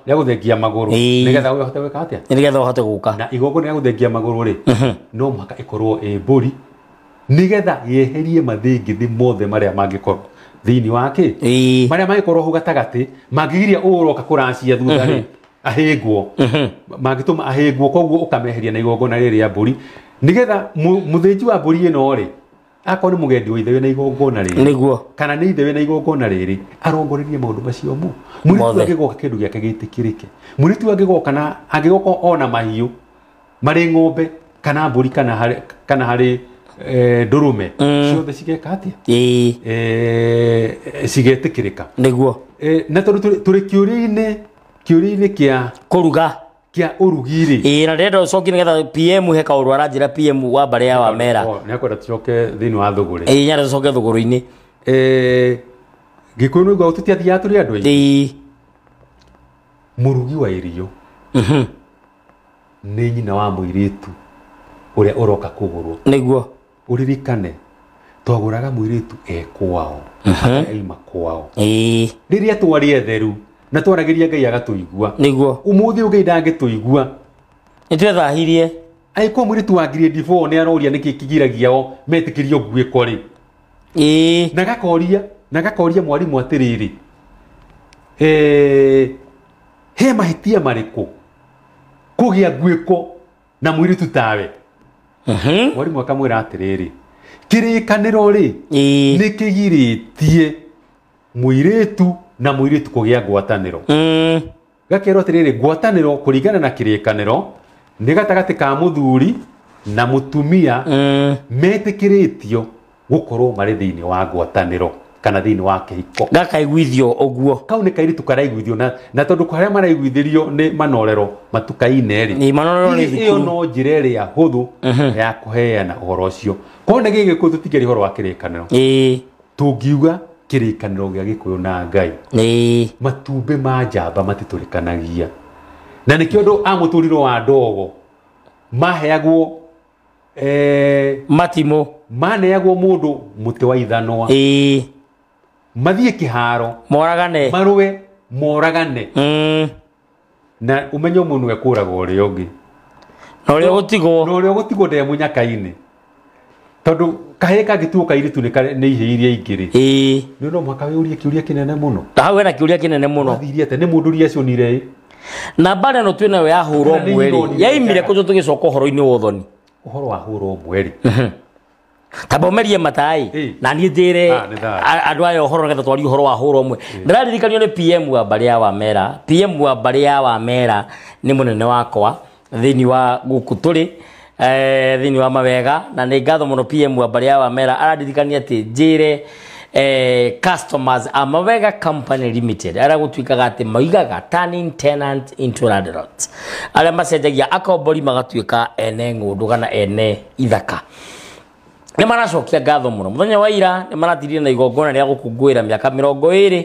ya guthengia maguru nigetha uhote gwika atia nigetha uhote guka na igogona ya guthengia maguru ri no muhaka ikorwo mburi nigetha yeherie mathingithi mothe maria mangikorwo thini wake maria mangikorwo hu gatagati magigiria uroka kuracia thutha ri ahegwo magituma ahegwo koguo ukameheria na igogona riri ya mburi nigetha muthinji wa mburi ino ri akon ni mugendi wa ithewe na igogona riri niguo kana ni ithewe na igogona riri arongorerie maundu macio mu muritu agigoka kindu giake gitikirike muritu agigoka na agigoka ona mahiu mari ng'ombe kana mburi kana hari ndurume ciothe cigeka atia cigetikirika niguo na turi kiuri-ini kia kuruga kia urugiri na rendo ucoki nigetha PM he kauru aranjira PM wa mbare ya Wamera ni akwenda tucoke thini wa thuguri nyara tucoke thuguru-ini gikuyu no igwa tutiathia turi andu aingi murugi wa irio ni nyina wa muiritu uria uroka kugurwo niguo uririkane twaguraga muiritu kwao aima kwao riria twarie theru na twaragiria Ngai agatuigua niguo umuthi ugai ndangituigua nitwethahirie aiko muiritu wa grade 4 ni aroria niki kigiragia o metikirio nguiko ri na gakoria mwarimu atiriri he mahitia mariku kugia nguiko na muiritu tawe mwarimu akamwira atiriri kirikaniro ri nikigiritie muiritu na muiritu kugia ngwataniro gakero atiriri ngwataniro kuringana na kirikaniro ni gatagati ka muthuri na mutumia metikiritio gukorwo mari thini wa ngwataniro kana thini wa kihiko gakaiguithio oguo kau ni kairitu karaiguithio na tondu karia maraiguithirio ni manorero matukaine ri ni manorero ni thukuru iyo no njire ria huthu ya kuheana uhoro ucio kone gigi ku tutigeri horo wa kirikaniro tungiuga kirikaniro gia Gikuyu na Ngai matumbe ma njamba matiturikanagia na nikio ndo amuturiro wa ndogo maheagwo matimo maneagwo mundu muti wa ithanwa mathie kiharo moragane marwe moragane na umenyo mundu ekuraga uri ungi no rio gutigwo nde munyaka-ini tondu kaheka gituka iritu ni iheirie ingiri ni no mwaka urie kiuria kinene muno hau ena kiuria kinene muno athirie ate ni mundu ria cionire na bana no twina we ahurwo mweri yaimire kujo tugicoka horo-ini wothoni uhoro wa hurwo mweri tabomerie matai na ni njire andu ayo horo ngetha twari horo wa hurwo mwe ndiraririkanio ni PM wa mbare ya Wamera PM wa mbare ya Wamera ni munene wakwa thini wa guku turi thini wa mawega na ni ngatho muno PM wa mbare ya Wamera araririkania ati njire customers a Mawega Company Limited ara gutwikaga ati maigaga turning tenant into landlords ara macenjagia akombori magatwika ene ngundu kana ene ithaka ni maracokia ngatho muno muthenya wa ira ni maratirie na igongona ria gukungwira miaka 20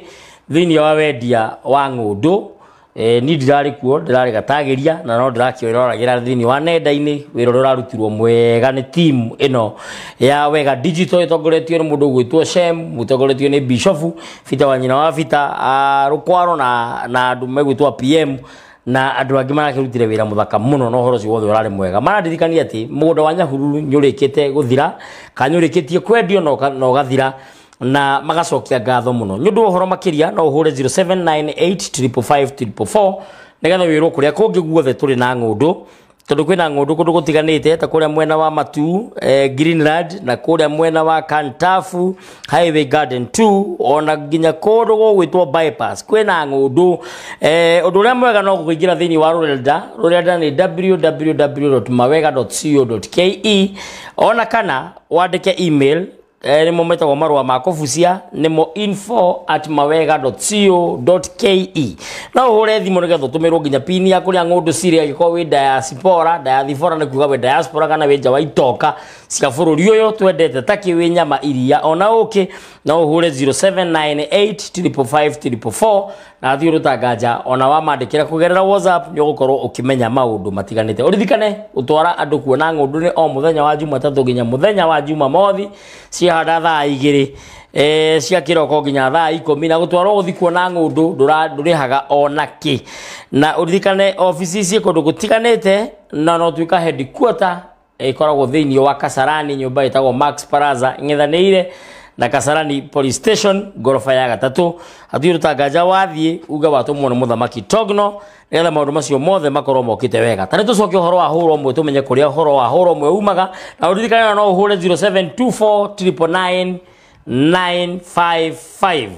thini wa wendia wa ngundu ni ndirari kuo ndirari gatagiria na no ndirakioragira thini wa nenda-ini wira urarutirwo mwega ni team ino ya Wega Digital itongoretio ni mundu gwitwo Shem mutongoretio ni Bishop Fita wa nyina wa Fita rukwaro na andu megwitwo PM na andu angi marakirutire wira muthaka muno no horo cio wothe urari mwega marandirikania ati mugunda wa Nyahururu nyurikite guthira kanyurikitie kwendio no gathira na magacokia ngatho muno nyundu uhoro makiria no uhure 0798555444 nigetha wirwo kuria kungi guothe turi na ngundu tondu kwina ngundu kundu gutiganite ta kuria mwena wa Matu Greenland na kuria mwena wa Kantafu Highway Garden 2 ona ginya kundu gwitwo bypass kwina ngundu undu uria mwega no kuingira thiini wa rurenda ni www.mawega.co.ke ona kana wandike email ni mo metagwo marua ma kubucia ni mo info@mawega.co.ke na uhure thimu nigetha tumirwo nginya pin ya kuria ngundu ciria giko wi diaspora ni kuga we diaspora kana we nja wa itoka cia bururi uyu twendete taki wi nyama iria ona uki na uhure 0798555444 na thiuru tangaja ona wa mandikira kugerera WhatsApp ni gukorwo ukimenya maundu matiganite urithikane utwara andu kuona ngundu ni o muthenya wa Jumatatu nginya muthenya wa Jumamothi hada thaa 2 cia kiroko nginya thaa 10 na gutwarwo guthi kuona ngundu ndurihaga onaki na urithikane office cie kundu gutiganite na no twika headquarter ikoragwo thiini wa Kasarani nyumba itagwo Max Plaza ng'ethanire na Kasarani police station gorofa ya 3 athiru tangaja wathie uga watumwo na muthamaki Togno nigetha maundu macio mothe makorwo mokite wega tani tucoke uhoro wa huro mwe tumenye kuria uhoro wa huro mwe umaga na urithikana no uhure 0724999955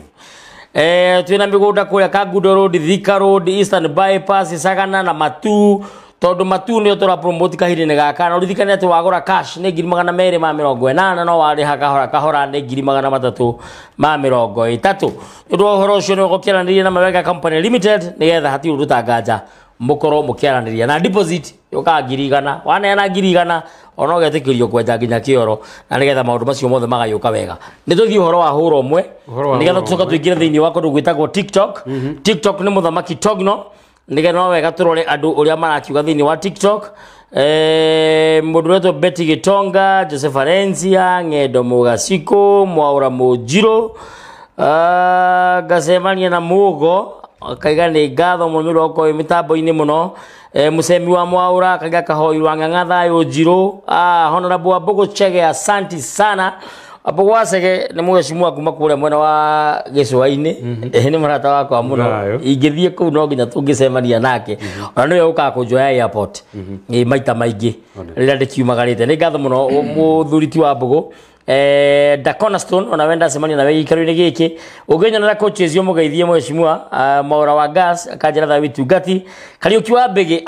twina migunda kuria Kagudo Road Thika Road Eastern Bypass Sagana na Matu tondu Matu ni tora promote kahirine gaka na urithikane ati wagura cash ni 280 no wari kahora ni 330 ndu uhoro ucio ni gukiaraniria na Mawega Company Limited nigetha hati urutangaja mukorwo mukiaraniria na deposit yoka 100 waneana 100 ona ugetikirio kwenja nginya kioro na nigetha maundu macio mothe magayuka wega ni tuthii uhoro wa huro mwe nigetha tucoka tuingire thiini wa kundu gwitagwo TikTok TikTok ni muthamaki Togno nigetha no wega turore andu uria marakiuga thiini wa TikTok mundu wetu Betty Gitonga Joseph Arencia Ngedo Mugasiko Mwaura Mujiro Gasemania na Mugo kaiga ni ngatho muno ko mitambo-ini muno musemi wa Mwaura kaiga kahoirwa ng'ang'a yo Jiro honorable Abogo Chege asanti sana Abogo Chege ni mweshimwa kuma kule mwena wa Gicua-ini ni murata wakwa muno ingithie ku no nginya tungicemania nake ona niwe uka kunjoya airport maita maingi rira ndikiumagarite ni ngatho muno muthuriti wa Abogo da Cornerstone ona wenda semania na wei karine giki ugenya na coaches yo mugeithie mweshimwa Mwaura wa gas akajira tha vitungati kari ukiwa bege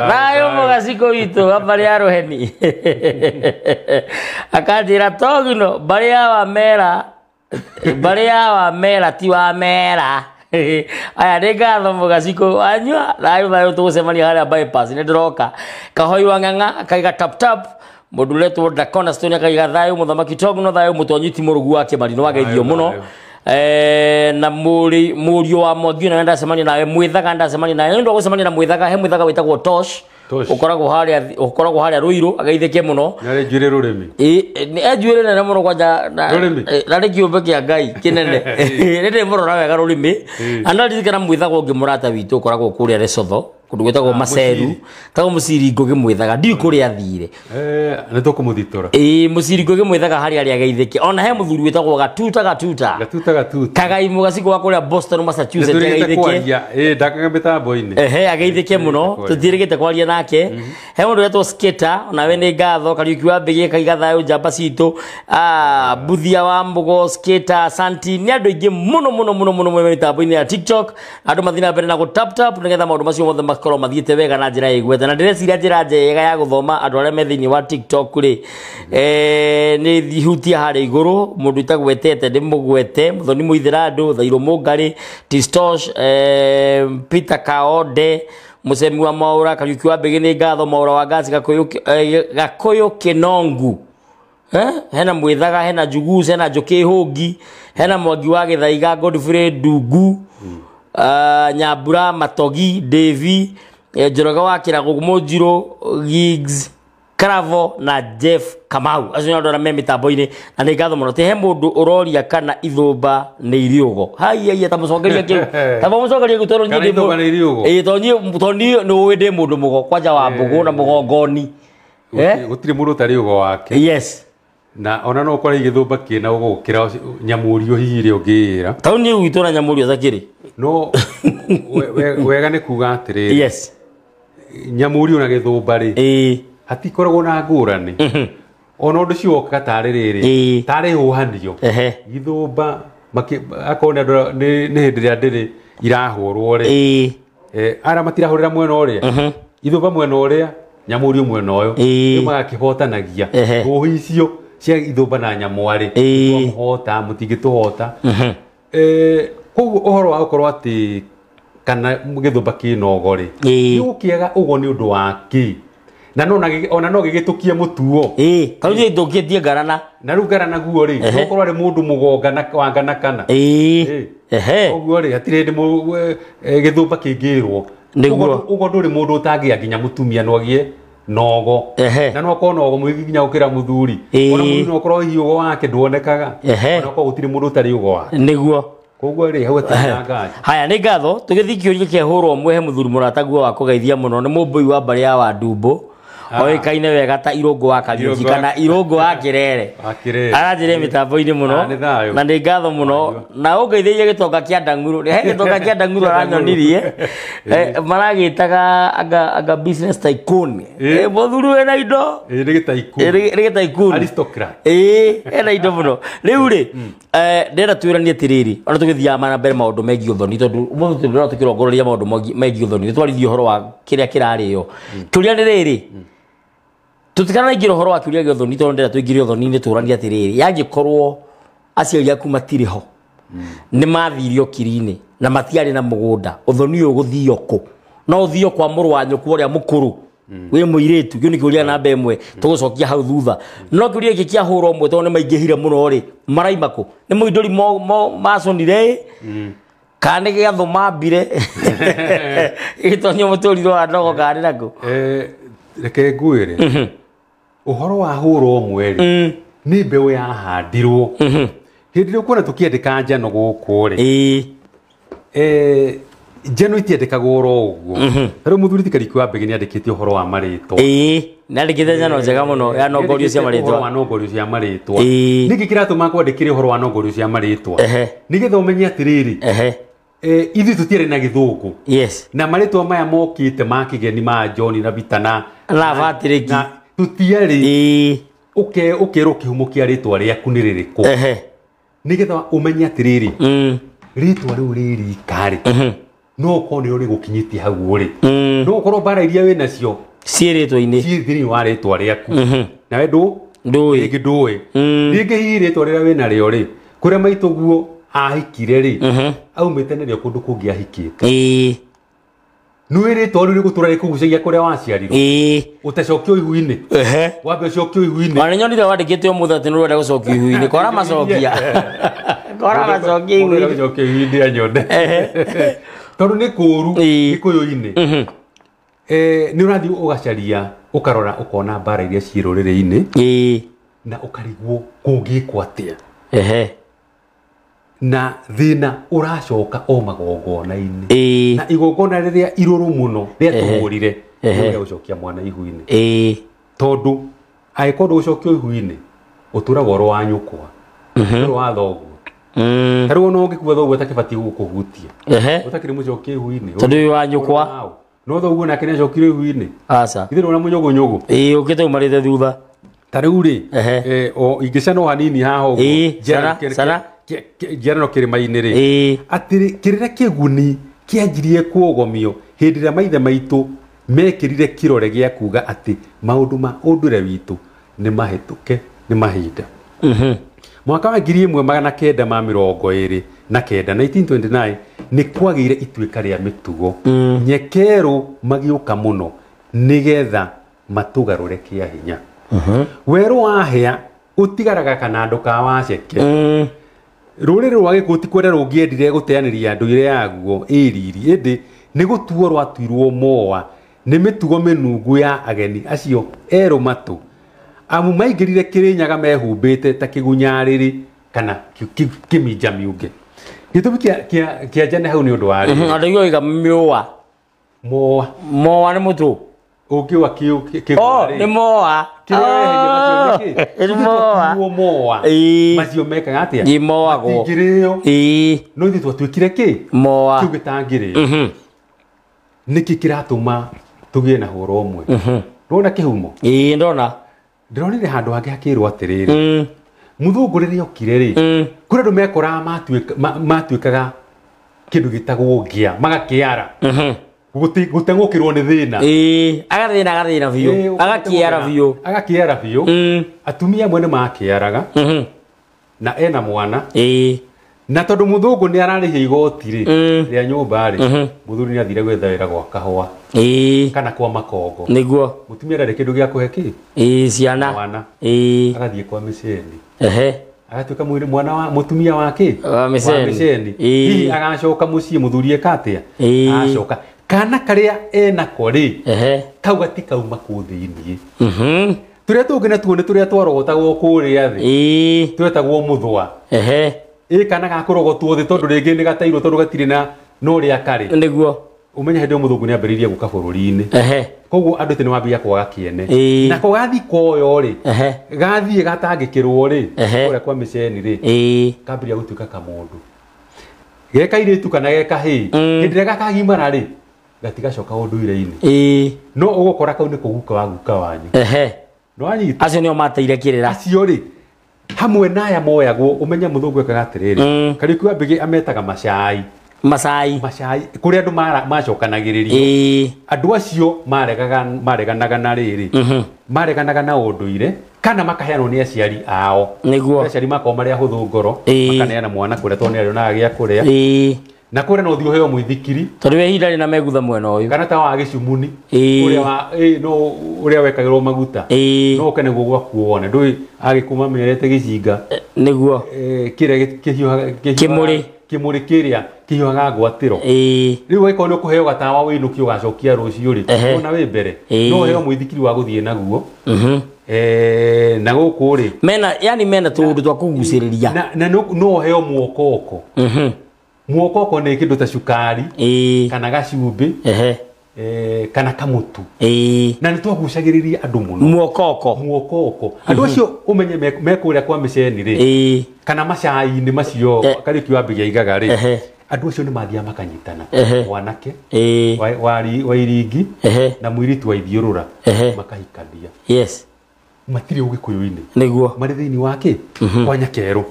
nayo Mugasiko wito abari aroheni akajira Togno bari wa mera ti wa mera aya ngatho Mugasiko anywa nayo tugucemania haria bypass ni ndiroka kahoiwa ng'ang'a akaiga tap mundu leto da Cornerstone akaiga thayo muthamaki Togno thayo mutonyiti murugu wake marino wageithio muno na murio wa Mwangi na nda semania nawe mwithaga nda semania nawe ndo gucemania na mwithaga he mwithaga witagwo Tosh ukoragwo haria Ruiru ageithike muno na njwire rurimi ni njwire nene muno kwanja na kiumbe kia Ngai kinene nende murora wega rurimi andirikana mwithaga ungi murata witu ukoragwo kuria Lesotho kundu gwetagwo Maseru tago musiri ngoge mwithaga ndi kuria thire ni tukumuthitora musiri ngoge mwithaga haria ageithike ona he muthuri wetagwo Gatuta Kagai Mugasiko wa kuria Boston Massachusetts ageithike ndakaga mitambo-ini ageithike muno tutirigite kwaria nake he mundu wetwo Skater ona we ni ngatho Kariuki wa Mbigi kaiga thayo njamba citu Buthia wa Mbogo Skater Santi ni andu ingi muno mitambo-ini ya TikTok andu mathina mbere na tap nigetha maundu macio mothe makorwo mathiete wega na njira igwete na ndireciria njira njega ya guthoma andu aria me thiini wa TikTok ri ni thihutia haria iguru mundu itagwetete ndi mugwete muthoni muithira andu Thairo Mungari Tistosh Peter Kaode musemi wa Mwaura Kariuki wa Mbigi ni ngatho Mwaura wa gas Gakoyo Kinongu hena mwithaga hena Juguce hena Njoki Hungi hena Mwangi wa Githaiga Godfrey Ndungu Nyambura Matogi Devi Njoroge wa Kirago Mujiro Gigs Kravo na Jeff Kamau acio ndo na me mitambo-ini na ni ngatho muno te he mundu uroria kana ithumba ni iriugo hai tamucokeria kiu tamucokeria gutoro nyi toni no wende mundu mugo kwanja wa Mbogo na mugongoni gutire mundu tari ugo wake yes na ona no kore igithumba kina ugukira nyamurio hiri ungira tauni uitora nyamurio zakiri no wega ni kuga atiriri yes nyamuri ona githumba ri hatikoragwo na ngurani ona undu cionka tari riri tari huhanio githumba akona ni hindi ria ndiri irahurwo ri ara matirahurira mwena uria ithumba mwena uria nyamuri mwena uyu ni magakihotanagia ruhi icio cia ithumba na nyamwari twamuhota mutingituhota koguo uhoro wa gukorwo ati kana githumba kinogo ri ni ukiaga ugo ni undu waki na ona no gigitukie mutuo karu je ndoketie ngarana na ru ngarana guo ri ukorwo ari mundu mugonga na wangana kana koguo ri hatire ndi githumba kingirwo ugo nduri mundu utangia nginya mutumia no gie nogo na no ko nogo mwigi nginya ukira muthuri ona mundu no korwo hiugo wake nduonekaga ona ko gutiri mundu utari ugo wake niguo koguo ri hau atangaga haya ni ngatho tugithikio kia hurwo mwehe muthuri murataguo wa kugeithia muno ni mumbui wa mbari ya Wandumbo oikaine wega ta Irungu wa Kariuki kana Irungu wa Kirere aranjire mitambo-ini muno na ni ngatho muno na ungeithĩrie gĩtonga kĩa Ndang'uru he gĩtonga kĩa Ndang'uru aranyonirie maragĩtaga anga business tycoon muthuri wena indo nĩ tycoon aristocrat ena indo muno rĩu rĩ ndĩrenda twĩranie atĩrĩrĩ ona tũgĩthiaga mana mbere maũndũ megiĩ ũthoni tondũ ũmũthĩ tũrĩrona tũkĩrongororia maũndũ megiĩ ũthoni nĩtwarithia ũhoro wa kĩrĩa kĩrarĩo kĩũria nĩ rĩrĩ tutikana ingiro horo wa kiuria gĩothoni tondũ ndĩra tũingire ũthoni-inĩ tũrania atĩrĩrĩ yangĩkorwo aciari aku matirĩ ho nĩ mathirio kiri-inĩ na matiarĩ na mũgũnda ũthoni ũyũ gũthio kũ no ũthio kwa mũrũ wa nyũkwa ũrĩa mũkũrũ wĩ mũirĩtu kĩu nĩ kĩũria namba ĩmwe tũgũcokia hau thutha no kĩũria gĩkĩ kĩa hũra ũmwe tondũ nĩ maingĩhire mũno rĩ maraima kũ nĩ mũindũri maconire kana nĩ gĩathũ mambire gĩtonio mũtũriro wa ndogo kana nakũ reke ngwĩre uhoro wa hũra ũmwe rĩ nĩ mbeũ yahandirwo hĩndĩ ĩrĩa ũkuona tũkĩandĩka njano gũkũ rĩ njano itiandĩkagwo oro ũguo rĩu mũthuri ti Kariki wa Mbegi nĩandĩkĩte ũhoro wa marĩtwa nĩandĩkĩte njano njega mũno ya nongorio cia marĩtwa ũhoro wa nongorio cia marĩtwa nĩkĩ kĩratũma kwandĩkĩre ũhoro wa nongorio cia marĩtwa nĩgetha ũmenye atĩrĩrĩ ithuĩ tũtiarĩ na gĩthũngũ na marĩtwa maya mokĩte ma kĩgeni ma John na Vitana na Patrick tũtiarĩ ũkerwo kĩhumo kĩa rĩtwa rĩaku nĩ rĩrĩkũ nĩgetha ũmenye atĩrĩrĩ rĩtwa rĩu rĩrika rĩ no ũkorwo nĩrĩo rĩgũkinyĩtie hau ũrĩ no ũkorwo mbara iria wĩ nacio ciĩ rĩtwa-inĩ thĩinĩ wa rĩtwa rĩaku nawe rĩngĩ ndũĩ rĩngĩ hihi rĩtwa rĩrĩa wĩ narĩo rĩ kũrĩa maitũguo ahikire rĩ aumĩte nĩrĩo kũndũ kũngĩ ahikĩte nĩwe rĩtwa rĩu rĩgũtũra rĩkũgucagia kũrĩa waciarirwo ũtacokio ihu-inĩ wambe ũcokio ihu-inĩ ona nĩnyonire wandĩkĩte ũmũthĩ atĩ nĩũrenda gũcokio ihu-inĩ kora macokia kora macokia ihu-inĩ anyone tondũ nĩ kũũru gĩkũyũ-inĩ nĩ ũrathiĩ ũgacaria ũkarora ũkona mbara iria ciĩ rũrĩrĩ-inĩ na ũkarigwo kũngĩkwo atĩa na thina uracoka o magongona-inĩ na igongona rĩrĩa irũrũ mũno rĩa tũhũrire rĩa gũcokia mwana ihu-inĩ tondũ angĩkorwo ndũgũcokio ihu-inĩ ũtũraga oro wa nyũkwa ũtũra wa thoguo tarĩu ona ũngĩkua thoguo ũtakĩbatiĩ gũkũhutia ũtakĩrĩ mũcokie ihu-inĩ tondũ wĩ wa nyũkwa no thoguo nake nĩacokire ihu-inĩ aca ithe nĩona mũnyũgũnyũgũ ũkĩte umarĩte thutha tarĩu rĩ ingĩcana o hanini haha ũguo njiarano kĩrĩma-inĩ rĩ atĩ kĩrĩra kĩguni kĩanjirie kuogomio hĩndĩ ĩrĩa maithe maitũ mekĩrire kĩrore gĩa kuga atĩ maũndũ ma ũndũire witũ nĩ mahĩtũke nĩ mahinda mwaka wa 1929 1929 nĩ kwagĩire ituĩka rĩa mĩtugo nyekerũ magĩũka mũno nĩgetha matũgarũre kĩa hinya werũ wahĩa ũtigaraga kanandũ ka waceke rũrĩrĩ rwa Gĩkũyũ ti kwenda rũngĩendire gũteanĩria ndũire yaguo ĩriri ĩndĩ nĩ gũtuo rwatuirwo moa nĩ mĩtugo mĩnungu ya ageni acio erũ matũ amu maingĩrire Kĩrĩnyaga mehumbĩte ta kĩgunyarĩrĩ kana kĩminja miunge gĩtũmi kĩa njane hau nĩ ũndũ wa rĩ andũ igoiga mĩũa moa nĩ mũtũ ũngĩwa kĩgũarĩ nĩ moa moa macio mekaga atĩa moagwo matingĩrĩo no ithuĩ twatuĩkire kĩ moa kĩu gĩtangĩrĩo nĩkĩ kĩratũma tugie na horo umwe ndona kihumo ndona ndironire handu hangi hakirwo atiriri muthungu riria okire ri kuri andu mekora matuikaga kindu gitagwo ngia magakiara gutengukirwo ni thina agathina biu agakiara biu atumia mwene makiaraga na ena mwana na tondu muthungu ni ararihia igoti ri ria nyumba ri muthuri ni athire gwetha wira gwa kahua kana kwa makongo niguo mutumia ndari kindu gia kuhe ki ciana mwana agathie kwa miceni agatuika mwiri mwana wa mutumia wake wa miceni hihi agacoka mucii muthuri ekatia acoka kana karia enako ri kau gatikauma ku thiini turia tungi natuo ni turia twarogotagwo kuria thi twetagwo muthwa kana gakurogotwo thi tondu ringi ni gatairwo tondu gatiri na no ria kari niguo umenya hindi muthungu ni ambiriria guka bururi-ini koguo andu tene wambia kwaga kiene nako gathi koyo ri gathie gatangikirwo ri uria kwa miceni ri kambiria gutuika kamundu geka iritu kana geka hi hindire gakagimara ri gatigacoka unduire-ini no ugukora kau ni kuguka waguka wanyu no anyita acio nio mateire kirira acio ri hamwe naya moyagwo umenya muthungu ekaga atiriri kariku ambigi ametaga macai kuri andu macokanagiririo andu acio mareganaga na riri mareganaga na unduire kana makaheanwo ni aciari ao niguo aciari makao mari ahuthu ngoro makaneana mwana kuria tone ario na agia kuria na kuria no thio heo muithikiri tondu we hinda rina megutha mwena uyu kana ta wa gicumuni uria wekagirwo maguta no ukene guo gwaku wone ndui agikuma menyerete gicinga niguo kiria kimuri kiria kihiuhaga ngwatiro riu weko ni kuheo gatawa winuki ugacokia rucio ri ona wi mbere no heo muithikiri wa guthie naguo na guku ri mena tundu twa kuguciriria na no heo muokoko muokoko ni kindu ta cukari kana gacumbi kana kamutu na ni twagucagiriria andu muno muokoko andu acio umenye mekuria kwa miceni ri kana macai-ini macio kariki wambigia igaga ri andu acio ni mathia makanyitana wanake wa iringi na muiritu wa ithiurura makahikania matiri ugikuyu-ini niguo mari thiini wake kwa nyakeru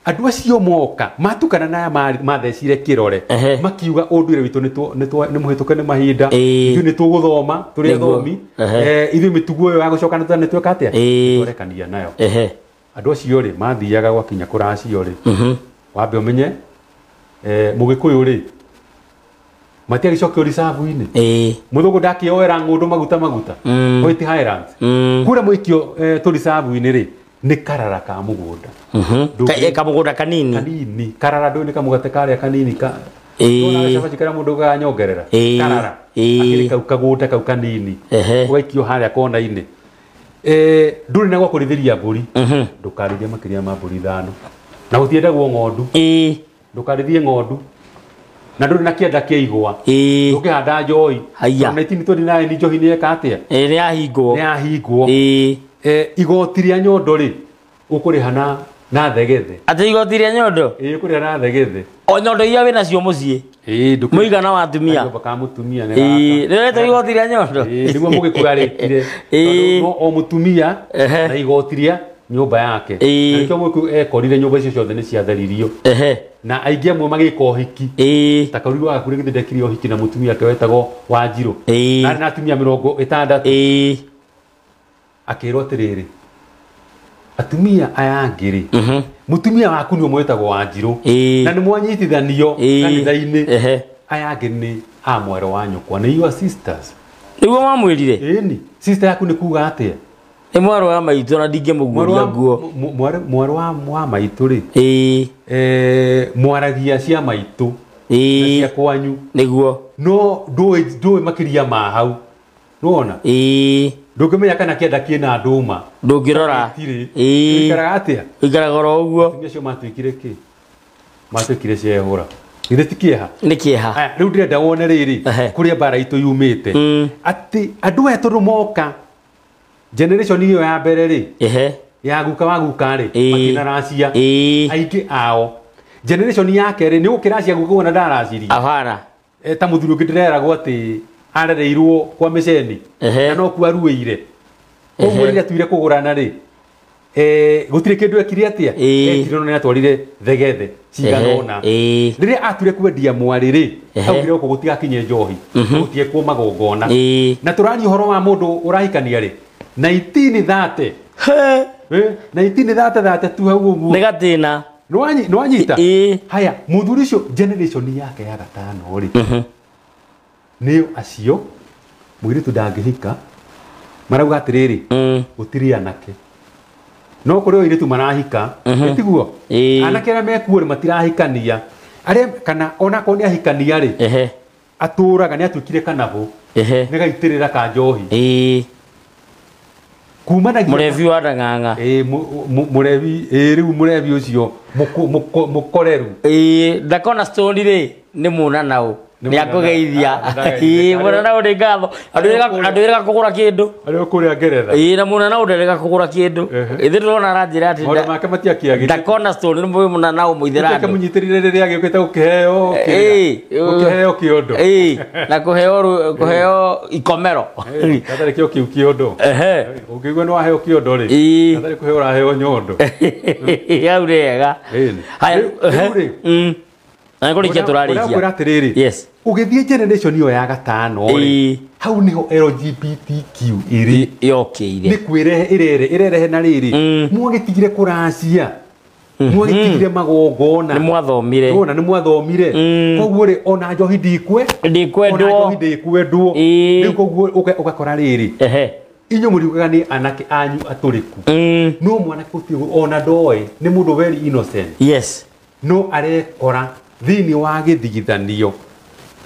andu acio moka matukana naya mathecire kirore makiuga unduire witu ni muhituke ni mahinda ithu ni tuguthoma turi athomi ithu mitugo yo ya gucokana ni tweka atia turekania nayo andu acio ri mathiaga gwakinya kuracio ri wambe umenye mugikuyu ri matiagicokio risabu-ini muthungu ndakioera ngundu maguta oiti highlands kuria muikio turisabu-ini ri ni karara ka mugunda kamugunda kanini karara ndu ni kamugate karia kanini ka tona gacabaci karia mundu ganyongerera karara akiri kau kagunda kau kanini ugaikio haria kona-ini nduri na gwa kurithiria mburi ndukarithie makiria ma mburi 5 na gutiendagwo ng'ondu ndukarithie ng'ondu na nduri na kienda kia igwa ndukihanda njoi 1929 njohi ni eka atia ni ahingwo igoti ria nyondo ri ukurihana na thegethe ati igoti ria nyondo ukuriha na thegethe o nyondo iria wina cio mucii muigana wa atumia baka mutumia ni reta igoti ria nyondo niguo mugikugaritire o mutumia na igoti ria nyumba yake na nikio mwiku ekorire nyumba icio ciothe ni ciatharirio na aingi amwe magika uhiki ta kaurigo akuri githindekire uhiki na mutumia ake wetagwo Wanjiru na atumia 60 akirwo atiriri atumia aya angiri mutumia waku ni umwetagwo Wanjiru na ni mwanyitithanio kanitha-ini aya angiri ni amwero wa nyukwa ni your sisters niguo mamwirire ni sister yaku ni kuga atia ni mwaro wa maitu na ndingimuguria nguo mwaro wa maitu ri mwaragia cia maitu na cia kwanyu niguo no ndui makiria ma hau nuona ndungimenya kana kienda kiena nduma ndungirora ikaraga atia ikaraga uguo tumia cio matuikire ki matuikire ciehura ithe ti kieha ni kieha riu ndirenda wone riri kuria bara itu yumite ati andu aya tondu moka generation iyo ya mbere ri ya guka wa guka ri makinaracia aingi ao generation ya kere ni gukiracia guka wona ndaraciria afara ta muthuru ngidireragwo ati arereirwo kwa meceni na no ku aruire koguo rĩrĩa tuire kũgũrana rĩ gũtirĩ kĩndũ ekire atĩa ekire no nĩ atwarire thegethe cigana ũna rĩrĩa atuire kwendia mwarĩ rĩ augire gũkũ gũtigakinye njohi gũtiekwo magongona na tũraria ũhoro wa mũndũ ũrahikania rĩ 1930 1930 tu hau ũguo nĩ gatĩna nĩ wanyita haya mũthuri ũcio generation yake ya gatano rĩ nĩyo acio mũirĩtu ndangĩhika marauga atĩrĩrĩ gũtirĩ anake no kũrĩ o airĩtu marahika tiguo anake arĩa mekuo rĩ matirahikania arĩa kana onakorwo nĩ ahikania rĩ atũraga nĩ atuĩkire kanabũ nĩ gaitĩrĩra ka njohi kumanagia mũrevi wa ndang'ang'a mũrevi rĩu mũrevi ũcio mũkoreru ndakona story rĩ nĩ mũnanaũ nĩ akũgeithia mũnanaũ nĩ ngatho andũ erega kũgũra kĩndũ arĩa kũrĩa Ngeretha na mũnanaũ nderega kũgũra kĩndũ ithĩ ndĩrona aranjĩra atĩ maũndũ make matiakĩagĩte ndakona story nĩ mũnanaũ mũithĩra andũ mũnyitĩrĩre rĩrĩa agĩũkĩte gũkĩheo kĩondo na kũheo ikomero gatarĩ kĩo kĩu kĩondo ũngĩigua nĩ waheo kĩondo rĩ gatarĩ kũheo ũraheo nyondo hau rĩega na kũrĩkia tũrarĩkia atĩrĩrĩ ũgĩthiĩ generation ĩyo ya gatano rĩ hau nĩho LGBTQ ĩrĩ yokĩire nĩ kwĩrehe ĩrerehe na rĩrĩ mwagĩtigire kũracia mwagĩtigire magongona nĩ mwathomire nĩ mwathomire koguo rĩ ona njohi ndikwendwo rĩu koguo ũgakora rĩrĩ inyuĩ mũriugaga nĩ anake anyu atũrĩku no mwanake ũcio ona ndoĩ nĩ mũndũ very innocent no arekora thĩinĩ wa gĩthigithanio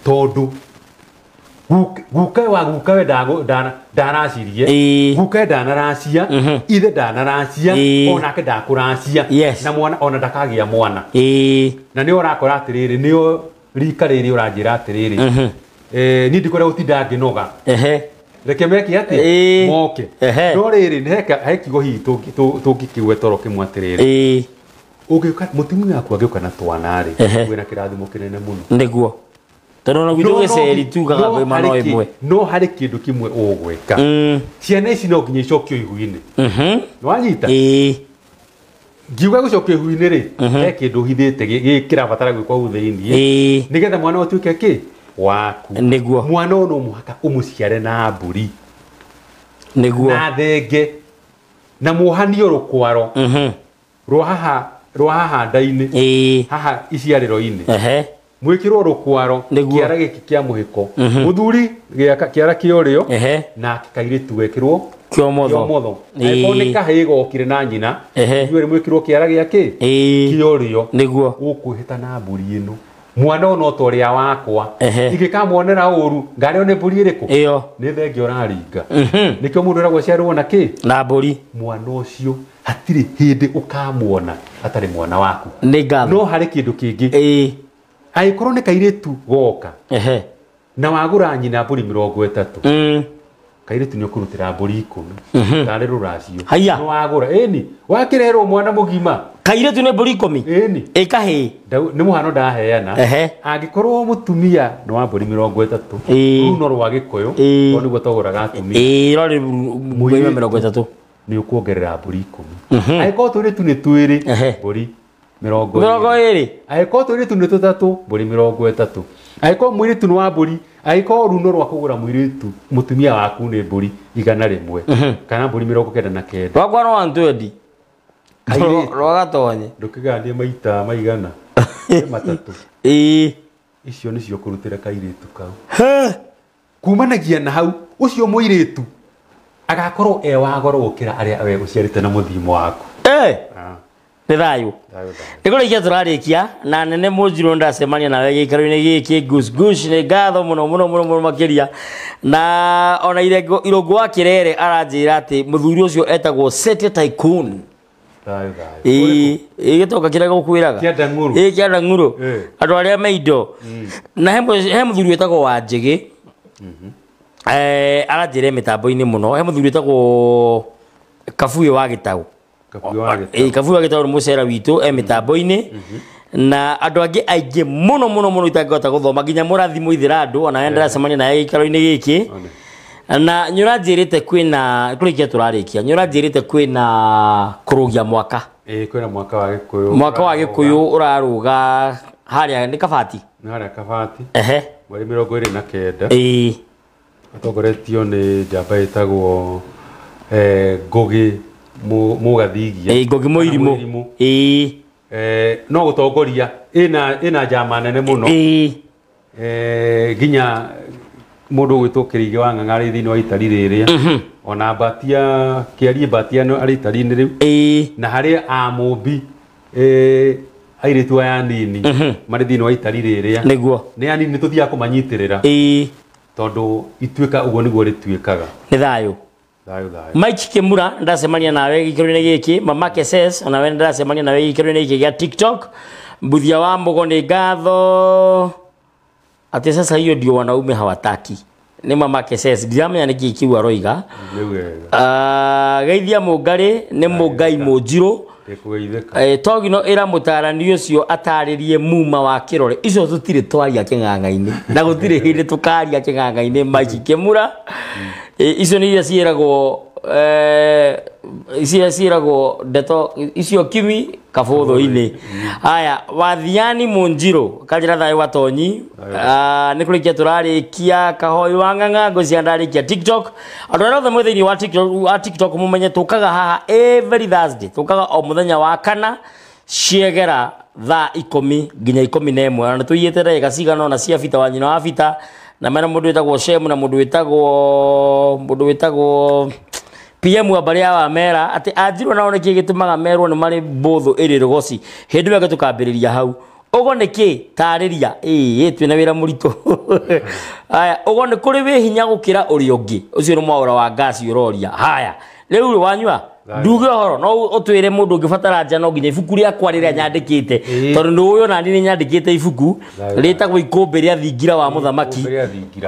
tondũ gukawe ndaracirie gukawe ndanaracia ithe ndanaracia onake ndakũracia na mwana ona ndakagĩa mwana na nĩ ũrakora atĩrĩrĩ nĩo rika rĩrĩ ũranjĩra atĩrĩrĩ niĩ ndikũrĩa gũtinda ngĩnoga reke meke atĩ moke no rĩrĩ he kiugo hihi tũngĩkĩgwe toro kĩmwe atĩrĩrĩ ũngĩũka mũtumia waku angĩũka na twana rĩ wĩna kĩrathimo kĩnene mũno nĩguo tondũ ona gwitũ gĩceri tugaga kwĩ mano ĩmwe no harĩ kĩndũ kĩmwe ũgwĩka ciana ici no nginya icokio ihu-inĩ nĩwanyita ngiuga gũcokio ihu-inĩ rĩ he kĩndũ ũhithĩte kĩrabatara gwĩkwo hau thĩinĩ nĩgetha mwana ũtuĩke kĩ waku nĩguo mwana ũyũ no mũhaka ũmũciare na mbũri nĩguo na thenge na muohanio rũkwaro rwa haha nda-inĩ haha iciarĩro-inĩ mwĩkĩrwo rũkwaro kĩara gĩkĩ kĩa mũhĩko mũthuri kĩara kĩorĩo na kairĩtu wekĩrwo kĩomotho angĩkorwo nĩ kahĩĩ gokire na nyina inyuĩ mwĩkĩrwo kĩara gĩakĩ kĩorĩo nĩguo ũkwĩhĩta na mbũri ĩno mwana ona ta ũrĩa wakwa ingĩkamuonera ũru ngarĩo nĩ mbũri ĩrĩkũ nĩ thenge ũraringa nĩkĩo mũndũ eragwo ciarwo na kĩ na mbũri mwana ũcio hatirĩ hĩndĩ ũkamuona atarĩ mwana waku no harĩ kĩndũ kĩngĩ angĩkorwo nĩ kairĩtu goka na wagũra nyina mbũri 30 kairĩtu nĩ ũkũrutĩra mbũri 10 tarĩ rũracio nĩ wagũra ĩni wakĩreherwo mwana mũgima kairĩtu nĩ mbũri 10 ĩkahĩ nĩ mũhano ndaheana angĩkorwo mũtumia nĩ wa mbũri 30 rũu no rwa gĩkũyũ tondũ nĩguo togũraga atumia rorĩ mbũri 30 nĩ ũkuongerera mbũri 10 angĩkorwo tũirĩtu nĩ twĩrĩ mbũri 20 angĩkorwo tũirĩtu nĩ tũtatũ mbũri 30 angĩkorwo mũirĩtu nĩ wa mbũri angĩkorwo runo rwa kũgũra mũirĩtu mũtumia waku nĩ mbũri 100 kana mbũri 99 rwakwa no 120 rwa gatonye ndũkĩganie maita maigana matatũ icio nĩcio kũrutĩra kairĩtu kau kumanagia na hau ũcio mũirĩtu agakorwo wa goro gũkĩra arĩa we ũciarĩte na mũthimo waku nĩ thayũ nĩ kũrĩkia tũrarĩkia na nene Mũnjirũ ndacemania nawe gĩikaro-inĩ gĩkĩ nĩ ngatho mũno makĩria na ona Irũngũ wa Kĩrere aranjĩra atĩ mũthuri ũcio etagwo Sete Tycoon gĩtoka kĩrĩa gũkwĩraga kĩa Ndang'ũrũ andũ arĩa me indo na he mũthuri wĩtagwo Wanjĩgĩ aranjĩra mĩtambo-inĩ mũno he mũthuri wĩtagwo Kabuĩ wa Gĩtaũ Kabuĩ wa Gĩtaũ nĩ mũcera witũ mĩtambo-inĩ na andu angi aingi muno itangihota guthoma nginya murathimu ithirando ona endera semania na gikaro-ini giki na nyuranjirite kwina kurikia turarikia nyuranjirite kwina kurugia mwaka kwina mwaka wa gikuyu uraruga haria ni kabati mweri 29 atongoretio ni njamba itagwo Ngugi Mugathigia Ngugi Muirimu no gutongoria ina njama nene muno ginya mundu gwitwo Kirigi wa Ng'ang'ari thini wa itari riria ona Mbatia Kiarie Mbatia no ari itari-ini riu na hari amumbi airitu aya nini mari thini wa itari riria niguo ni anini tuthia kumanyitirira tondu ituika uguo niguo rituikaga ni thayu Mike Kimura ndasemania nawe gikiro-ini giki Mama Keses ona we ndasemania nawe gikiro-ini giki gia TikTok Mbuthia wa Mbogo ni ngatho ati sasa hiyo ndio wanaume hawataki ni Mama Keses ndiamenya niki kiwa roiga geithia Mungari ni Mungai Munjiro togino ira mutarani ucio ataririe muma wa kirore icio tutire twaria king'ang'a-ini na gutire hindi tukaria king'ang'a-ini Mike Kimura icio ni ciiragwo ciiragwo ndeto icio kimi kabutho-ini haya Wathiani Munjiro kanjira thayo watonyi ni kurikia turarikia kahoyo wa Ng'ang'a ngocia ndarikia TikTok andu arothe mwithini wa TikTok mumenye tukaga haha every Thursday tukaga o muthenya wa kana ciegera thaa 10 nginya 11 na tuyite ndagika cigana na cia bita wa nyina wa bita na mena mundu witagwo Shemu na mundu witagwo PM wa baria wa mera ati ajirwo na one gitumaga merwo ni mari botho iri rugoci hindi wege tukambiriria hau ugo niki tariria twina wira murito haya ugo ni kuri wi hinya gukira uri ungi ucio ni mwaura wa gasi uroria haya riu wanyua nduge horo no utwire mundu ungibatara njano nginya ibuku ria kwa riria nyandikite tondu ndu uyo nani ni nyandikite ibuku ritagwo ikombe ria thingira wa muthamaki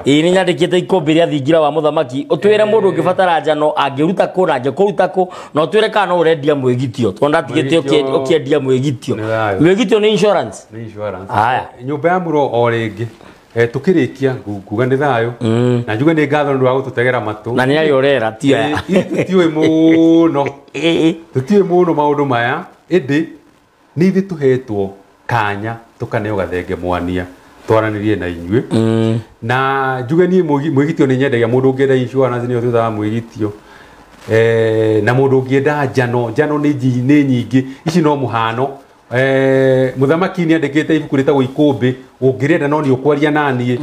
ni nyandikite ikombe ria thingira wa muthamaki utwire mundu ungibatara njano angiruta ku na angikuruta ku no twire kana urendia mwigitio tonda tigite ukiendia mwigitio ni insurance haya nyumba ya muro o ringi tukirikia kuga ni thayo na njuga ni ngatho ndu wa gututegera matu na ni ayorera tia tutiwe muno maundu maya indi ni ithi tuhetwo kanya tukaneo gathenge mwania twaranirie na inyue na njuga ni mwigitio ni nyendagia mundu ungienda insurance ni thutha mwigitio na mundu ungienda njano ni nyingi ici no muhano muthamaki ni andikite ibuku ritagwo ikumbi ungirenda no ni ukwaria nanie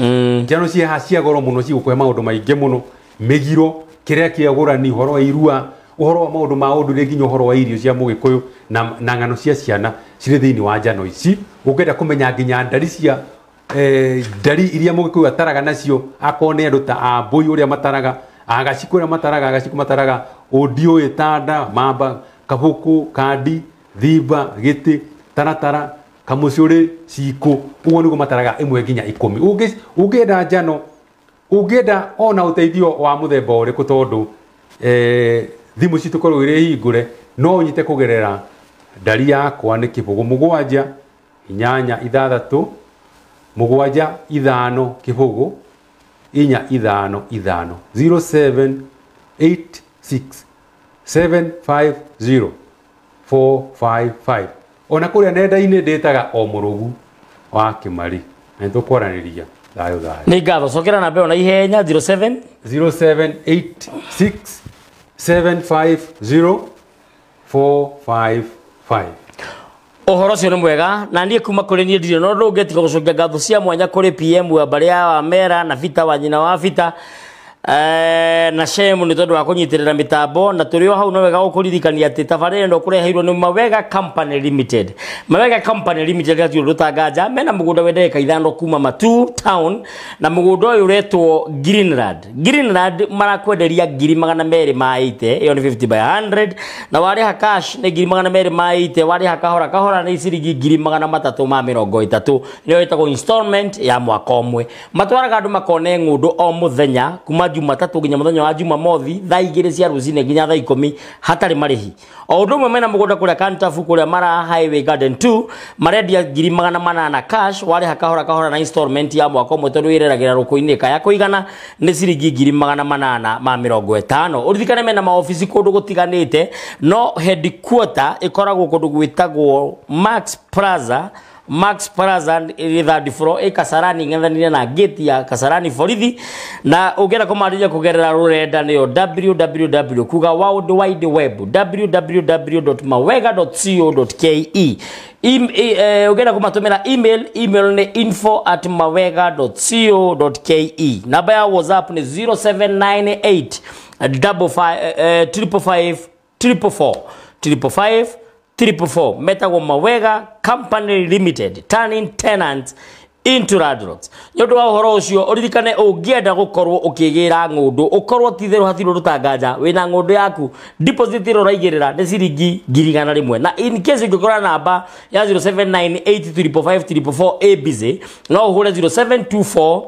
njano cia goro muno cigukuhe maundu maingi muno migiro kiria kiagurani horo wa irua uhoro wa maundu ma undure nginya uhoro wa irio cia mugikuyu na ng'ano cia ciana ciri thiini wa njano ici ungenda kumenya nginya ndari cia ndari iria mugikuyu ataraga nacio akone andu ta ambui uria mataraga agacikwira mataraga udio itanda mamba kabuku kandi thiba giti taratara kamucuri ciko ugo niguo mataraga imwe nginya 10 ungienda njano ungienda ona uteithio wa muthemba uriku tondu thimu citu korwo iri hingure no unyite kugerera ndari yakwa ni kibugu 7 8 6 7 5 kibugu 4 5 5 07 86 750 455 ona kuria nenda-ini nditaga o murugu wa Kimari na tukwaraniria thayo ni ngatho cokera na mbeo na ihenya 07 0786 750 455 ohoro cio ni mwega na ndie kuma kuri nie ndire no ndungetiga gucokia ngatho cia mwanya kuri PM wa baria wa mera na vita wa nyina wa vita na Shemu ni tondu wa kunyitirira mitambo na turio hau no wega gukuririkania ati tabarire ndo kureheirwo ni Mawega Company Limited. Mawega Company Limited gatio rutanganja mena mugunda wendeka ithano kuma Matu town na mugunda uyu uretwo Greenland marakwenderia 280 iyo ni 50 by 100 na wari ha cash ni 280 wari ha kahora ni ciringi 330 niyo itagwo installment ya mwaka omwe matwaraga andu makone ngundo o muthenya kuma Jumatatu nginya muthenya wa Jumamothi thaa 2 cia rucine nginya thaa 10 hatari marihi o undu mwe mena mugunda kuria Kantafu kuria Mara Highway Garden 2 marendia 800 cash wale hakahora na installment ya mwaka umwe tondu wireragira rukuini kaya kuigana ni ciringi 850 urithikane mena maofisi kundu gutiganite no headquarter ikoragwo kundu gwitagwo Max Plaza third floor Kasarani ngethanire na gate ya Kasarani borithi na ugera kumarija kugerera rurenda niyo www kuga world wide web www.mawega.co.ke ugera kumatumira email ni info@mawega.co.ke namba ya WhatsApp ni 0798 555 Metago Mawega Company Limited turning tenants into landlords. Nyodo wa horo ucio urithikane ungienda gukorwo ukigira ngundu ukorwo tithero hatiro rutanganja wina ngundu yaku deposit ro raigirira ni ciringi 100 na in case ungikora namba ya 0798355544 abz no uhure 0724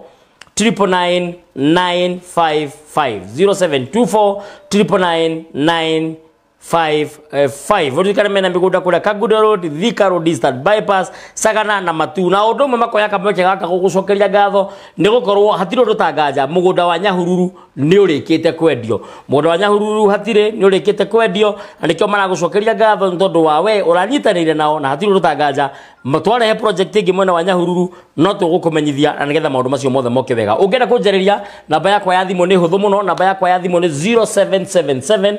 99955 0724 99955 urikane mena migunda kura Kaguda Road Thika Road Eastern Bypass Sagana na Matu na undu makoya kamweke gaka gugucokeria ngatho ni gukorwo hatiro rutanganja mugunda wa Nyahururu ni urikite kwendio mugunda wa Nyahururu hatire ni urikite kwendio na nikyo maragucokeria ngatho ntondu wa we uranyitanire nao na hatiro rutanganja matware he project ingi mwena wa Nyahururu no tugukumenyithia na nigetha maundu macio mothe moke wega ungenda kunjariria namba yakwa ya thimu ni huthu muno namba yakwa ya thimu ni 0777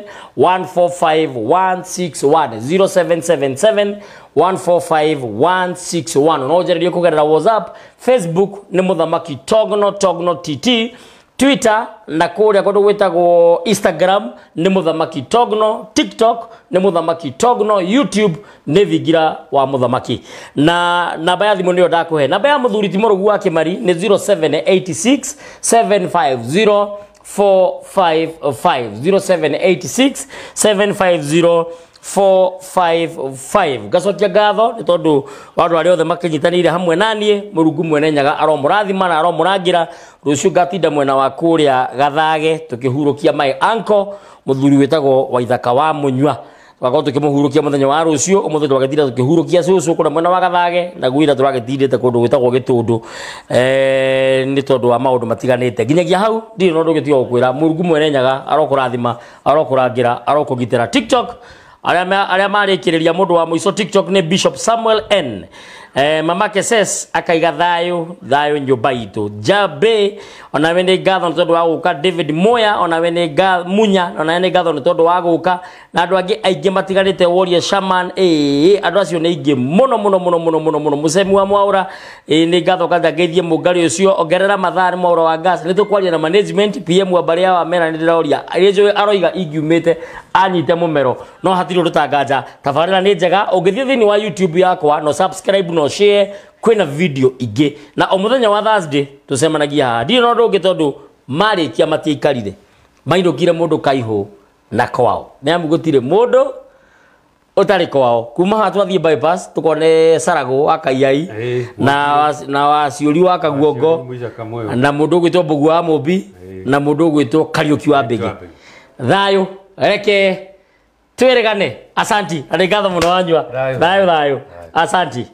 145 161 no jariria kugerera WhatsApp Facebook ni Muthamaki Togno TT Twitter na kuria kundu gwitagwo Instagram ni Muthamaki Togno TikTok ni Muthamaki Togno YouTube ni Vigira wa Muthamaki na namba ya thimu niyo ndakuhe namba ya muthuri Timorogu wa Kimari ni 0786 750 455 0786 750 455 gacokia ngatho ni tondu wandu ari othe makinyitanire hamwe nanie Murungu mwene nyaga aromurathima na aromurangira rucio gatinda mwena wa kuria Gathage tukihurukia mai anko muthuri witagwo Waithaka wa Munywa twako tukimuhurukia muthenya wa rucio umuthe twagatinda tukihurukia cucu kuna mwena wa Gathage na gwira turagitindite kundu gwitagwo Gitundu ni tondu wa maundu matiganite nginyagia hau ndiri no ndugitio gukwira Murungu mwene nyaga arokurathima arokurangira arokugitira TikTok aria marikiriria mundu wa muico TikTok ni Bishop Samuel N mamake ses akaiga thayo nyumba itu Jabe ona wene gatho ntondu wa guka David Moya ona wene Munya ona wene gatho ntondu wa guka na andu angi aingi matiganite Warrior Shaman andu acio ni aingi muno musemi wa Mwaura ni gatho kanda geithie mungari ucio ongerera mathari Mwaura wa gas ni tukwaria na management PM wa baria wa mera ni ndiroria arejo aroiga ingiumite anyite mumero no hatiro rutanganja tabarira ni njega ungithie thini wa YouTube yakwa no subscribe no share kwina video ingi na o muthenya wa Thursday tusemanagia ha ndi no ndungi tondu marikia matiikarire maindukire mundu kaihu na kwao ne amugutire mundu utari kwao kuma hatwathie bypass tukone Sarago akaiyai na waciuri wa Kaguongo na mundu gwitwo Mbugu wa Mumbi na mundu gwitwo Kariuki wa Mbigi thayo reke tweregane asanti arigatho muno wanywa thayo asanti